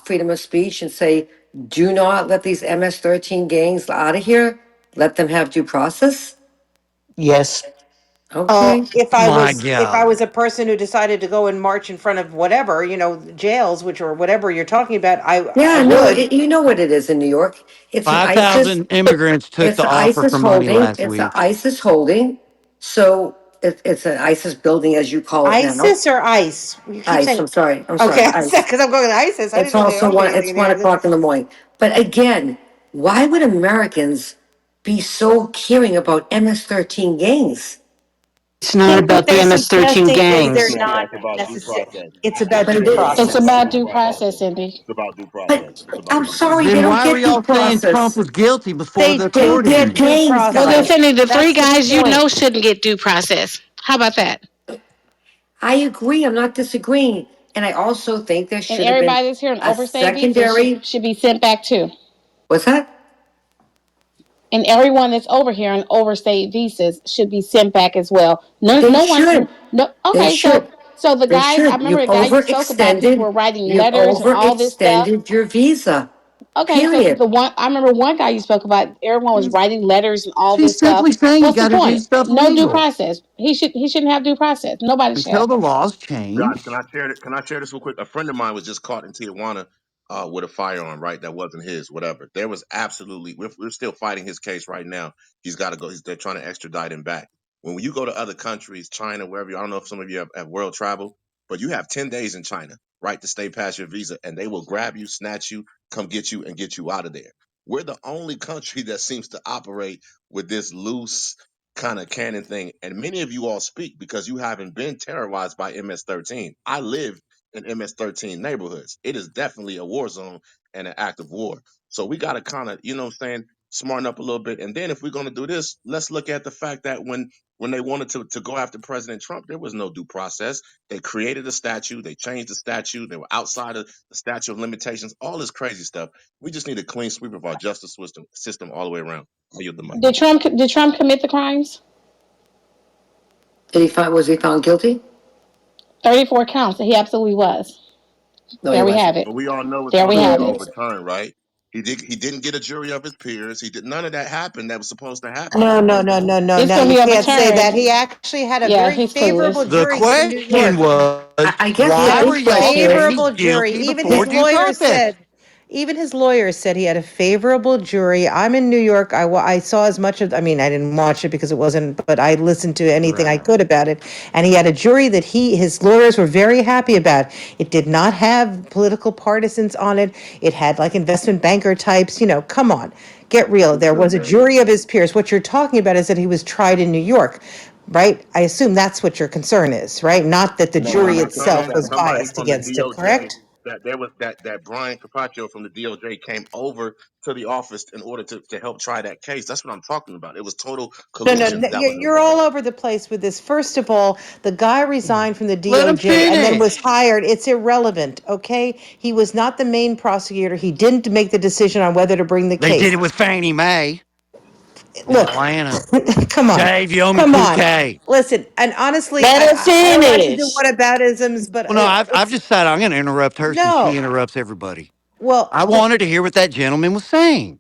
freedom of speech and say, do not let these MS-13 gangs out of here. Let them have due process. Yes. Okay. If I My was God. a person who decided to go and march in front of whatever, jails, which or whatever you're talking about, I Yeah, no, would. you know what it is in New York. It's an ISIS. 5,000 immigrants took It's the an offer ISIS for money holding. last It's an week. ISIS holding. So it's an ISIS building, as you call it now. ISIS or ICE? You keep ICE. saying I'm sorry. I'm sorry. okay, ICE. because I'm going to ISIS. I It's didn't know they also owned one. anything It's in the 1 o'clock in the morning. But again, why would Americans be so caring about MS-13 gangs? It's not think what about the they're MS-13 suggesting is they're gangs. Yeah, not it's about due necessary. process. It's about But due it It's It's is. about about process. due due process. process, Cindy. It's about due process. But It's about I'm due process. sorry, they Then don't why are get due y'all saying Trump process. was guilty before They the They don't court get get ended? due gangs, Well, then, process. guys. Cindy, the three That's the guys you point. know shouldn't get due process. How about that? I agree. I'm not disagreeing. And I also think there And should have been everybody that's here on a overstay visas secondary. should be sent back too. What's that? And everyone that's over here on overstayed visas should be sent back as well. No, They no one, should. no. They Okay, should. so the They guys, I should. remember the guy you spoke about. People were writing You've letters and all this stuff. overextended your visa. Okay, so Period. the one I remember one guy you spoke about. Everyone was writing letters and all She's this stuff. simply saying you What's the got to do point? stuff No due legal process. He shouldn't have due process. Nobody until should. the laws Guys, change. can I share it? Can I share this real quick? A friend of mine was just caught in Tijuana with a firearm, right? That wasn't his, whatever. There was absolutely, we're still fighting his case right now. He's got to go. They're trying to extradite him back. When you go to other countries, China, wherever, I don't know if some of you have world travel, but you have 10 days in China, right, to stay past your visa, and they will grab you, snatch you, come get you, and get you out of there. We're the only country that seems to operate with this loose kind of canon thing. And many of you all speak because you haven't been terrorized by MS-13. I live in MS-13 neighborhoods. It is definitely a war zone and an act of war. So we got to kind of, you know what I'm saying, smarten up a little bit. And then if we're going to do this, let's look at the fact that when they wanted to go after President Trump, there was no due process. They created a statute. They changed the statute. They were outside of the statute of limitations, all this crazy stuff. We just need a clean sweep of our justice system all the way around. I yield the mic. Did Trump commit the crimes? Was he found guilty? 34 counts. He absolutely was. No, he There we have wasn't. it. But we all know it's There going we to He, get have it. overturned, right? He didn't get a jury of his peers. He did none of that happened that was supposed to happen. No, no, no, no, no, It's no. going to You be can't say that. overturned. He actually had a Yeah, very he's favorable clueless. The jury in New question York. was, I guess He the had why a were big y'all question saying is, he's favorable jury. guilty before due process? Even his lawyers said he had a favorable jury. I'm in New York. I saw as much of, I mean, I didn't watch it because it wasn't, but I listened to anything I Right. could about it. And he had a jury that his lawyers were very happy about. It did not have political partisans on it. It had like investment banker types, come on, get real. There was a jury of his peers. What you're talking about is that he was tried in New York. Right? I assume that's what your concern is, right? Not that the No, my jury concern is itself that was somebody biased from the against him, DOJ correct? that Brian Capaccio from the DOJ came over to the office in order to help try that case. That's what I'm talking about. It was total No, no, collusion no, that was you're involved. all over the place with this. First of all, the guy resigned from the Let him DOJ and then was finish. hired. It's irrelevant, okay? He was not the main prosecutor. He didn't make the decision on whether to bring the They did case. it with Fannie Mae in Look, Atlanta. come on, Dave, you owe me come on. 2K. Listen, and honestly, Let her I don't like to do finish. whataboutisms, but Well, no, I've it's just said I'm going to interrupt her since she no. interrupts everybody. Well, I wanted to hear what that gentleman was saying.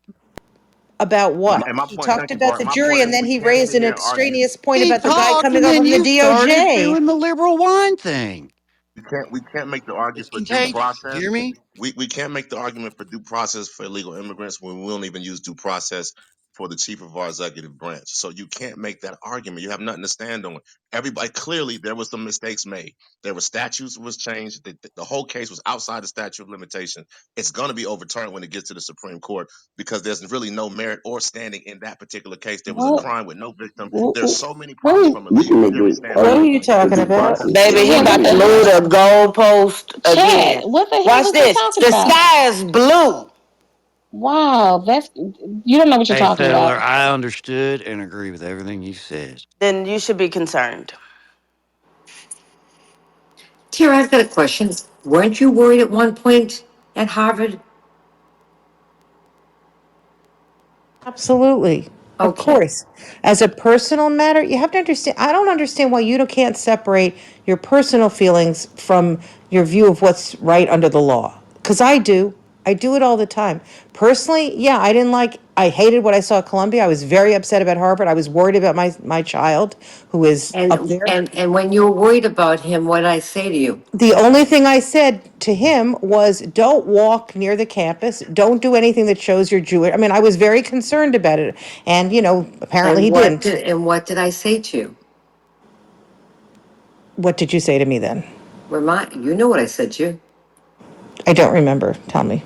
about what? And my He point, talked thank you, about Bart. the My jury, point is and then we he can't raised sit an here and argue. extraneous point He about the guy talked, coming and over then from the you started DOJ. doing the liberal wine thing. We can't make the argument It's for due contagious. Do process. you hear me? We can't make the argument for due process for illegal immigrants when we don't even use due process for the chief of our executive branch. So you can't make that argument. You have nothing to stand on. Everybody clearly there was some mistakes made. There were statutes was changed. The whole case was outside the statute of limitation. It's going to be overturned when it gets to the Supreme Court because there's really no merit or standing in that particular case. There was a What? crime with no victim. There's What? so many What problems are from a We can make legality it What are standpoint. you a talking due about? process Baby, he Yeah, violation. what about the to hell? move the goalpost Chad, again. what the hell Watch is he this. talking The about? sky is blue. Wow, that's you don't know what you're Hey, talking Taylor, about. I understood and agree with everything you said. Then you should be concerned. Tara, I've got a question. Weren't you worried at one point at Harvard? Absolutely. Of Okay. course. As a personal matter, you have to understand. I don't understand why you can't separate your personal feelings from your view of what's right under the law. Because I do. I do it all the time. Personally, yeah, I hated what I saw at Columbia. I was very upset about Harvard. I was worried about my child who is up there. And when you were worried about him, what did I say to you? The only thing I said to him was, don't walk near the campus. Don't do anything that shows you're Jewish. I mean, I was very concerned about it. And, apparently he didn't. And what did I say to you? What did you say to me then? You know what I said to you. I don't remember. Tell me.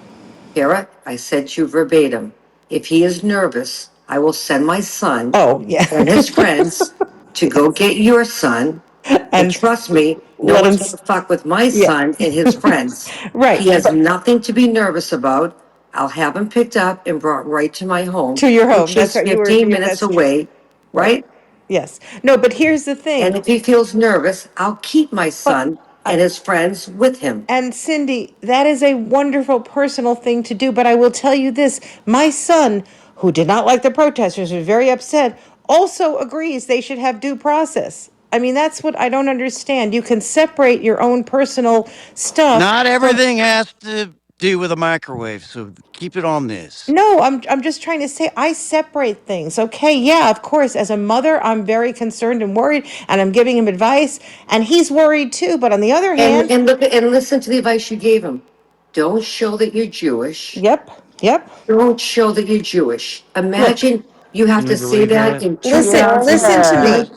Kara, I said to you verbatim, if he is nervous, I will send my son Oh, yeah. and his friends to go get your son. And And trust me, no let him, one's going to fuck with my yeah. son and his friends. Right. He has nothing to be nervous about. I'll have him picked up and brought right to my home, To your home. which That's is right. You 15 yeah, minutes that's true. away, Right. right? Yes. No, but here's the And thing. if he feels nervous, I'll keep my But son and his friends with him. And Cindy, that is a wonderful personal thing to do. But I will tell you this, my son, who did not like the protesters, was very upset, also agrees they should have due process. I mean, that's what I don't understand. You can separate your own personal stuff Not from. everything has to do with a microwave, so keep it on this. No, I'm just trying to say I separate things. Okay, yeah, of course. As a mother, I'm very concerned and worried, and I'm giving him advice, and he's worried too. But on the other hand, And look and listen to the advice you gave him. Don't show that you're Jewish. yep, yep. Don't show that you're Jewish. Look, Imagine you have Can to you say believe that that? in listen to 2000. me.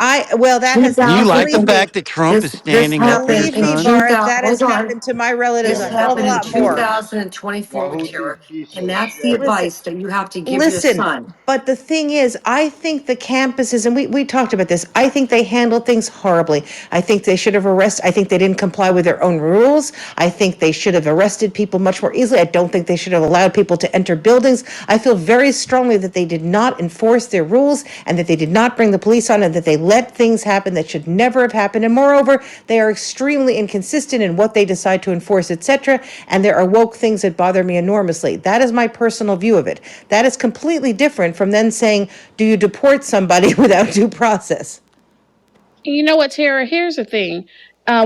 That has Do you like the 2000. believe fact that Trump is This standing up for your happened believe in me, son? Bart, 2000. that has Hold on. happened to my relatives This a hell of a happened in lot more. 2024, Wahuti Tara. And that's the Tisha Listen, advice that you have to give your listen, son. but the thing is, I think the campuses, and we talked about this, I think they handled things horribly. I think they should have arrested, I think they didn't comply with their own rules. I think they should have arrested people much more easily. I don't think they should have allowed people to enter buildings. I feel very strongly that they did not enforce their rules and that they did not bring the police on and that they let things happen that should never have happened. And moreover, they are extremely inconsistent in what they decide to enforce, etc. And there are woke things that bother me enormously. That is my personal view of it. That is completely different from then saying, do you deport somebody without due process? You know what, Tara? Here's the thing.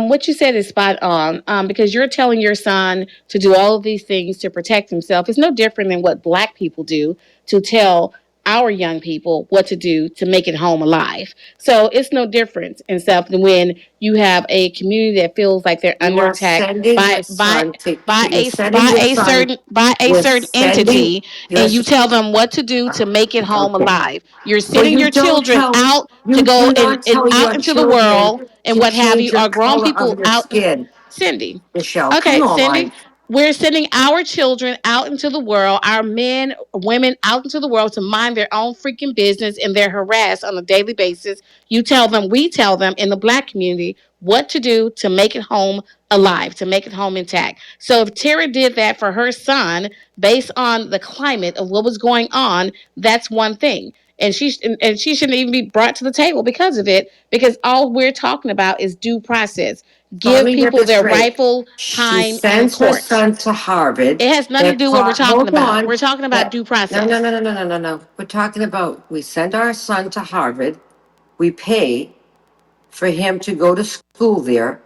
What you said is spot on because you're telling your son to do all of these things to protect himself. It's no different than what Black people do to tell our young people what to do to make it home alive. So it's no difference in stuff than when you have a community that feels like they're You under are attack sending your son you're sending your son, by a you're certain sending, entity, and you listen, tell them what to do to make it home okay. alive. You're But sending you your don't children tell, out to you go do not and tell out your into the world children and to what have change you, your are grown color of people your out. skin. Cindy. Michelle, come Okay, Cindy. on. We're sending our children out into the world, our men, women out into the world to mind their own freaking business, and they're harassed on a daily basis. You tell them, we tell them in the Black community what to do to make it home alive, to make it home intact. So if Tara did that for her son based on the climate of what was going on, that's one thing. And she shouldn't even be brought to the table because of it, because all we're talking about is due process. So let Give me get people this their straight. rightful She time in sends her court. son to Harvard. It has nothing to do with what we're talking Hold about. on. We're talking about That due no, no, process. no, no, no, no, no, no. We're talking about we send our son to Harvard. We pay for him to go to school there,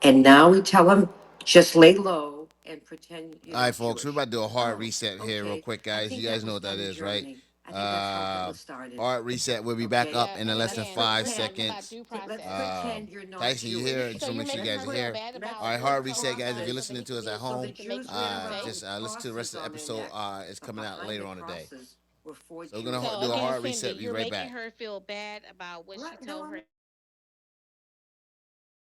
and now we tell him just lay low and pretend you're All right, not folks, we're Jewish. about to do a hard Oh, reset here, real okay. quick, I guys. think You that guys know was what that done in is, right? Germany. I think that's how Hitler started. Hard reset. We'll be back Okay. up in less And than Let's again, five we're talking pretend. about seconds. due Let's process. pretend you're not Tyson, you here? Jewish. Just So want to you're make sure you making Let's guys her are put feel here. bad let's All about right, put hard due reset, guys. If you're process crosses listening to us at so so home, the to make Jews you learn feel about just safe. listen to the rest crosses of the on the episode. neck, It's coming out behind later the on today. crosses. We're forced So we're to. gonna So do a again, hard Cindy, reset. Be you're right making back. her feel bad about what I'm she not. No, told I'm her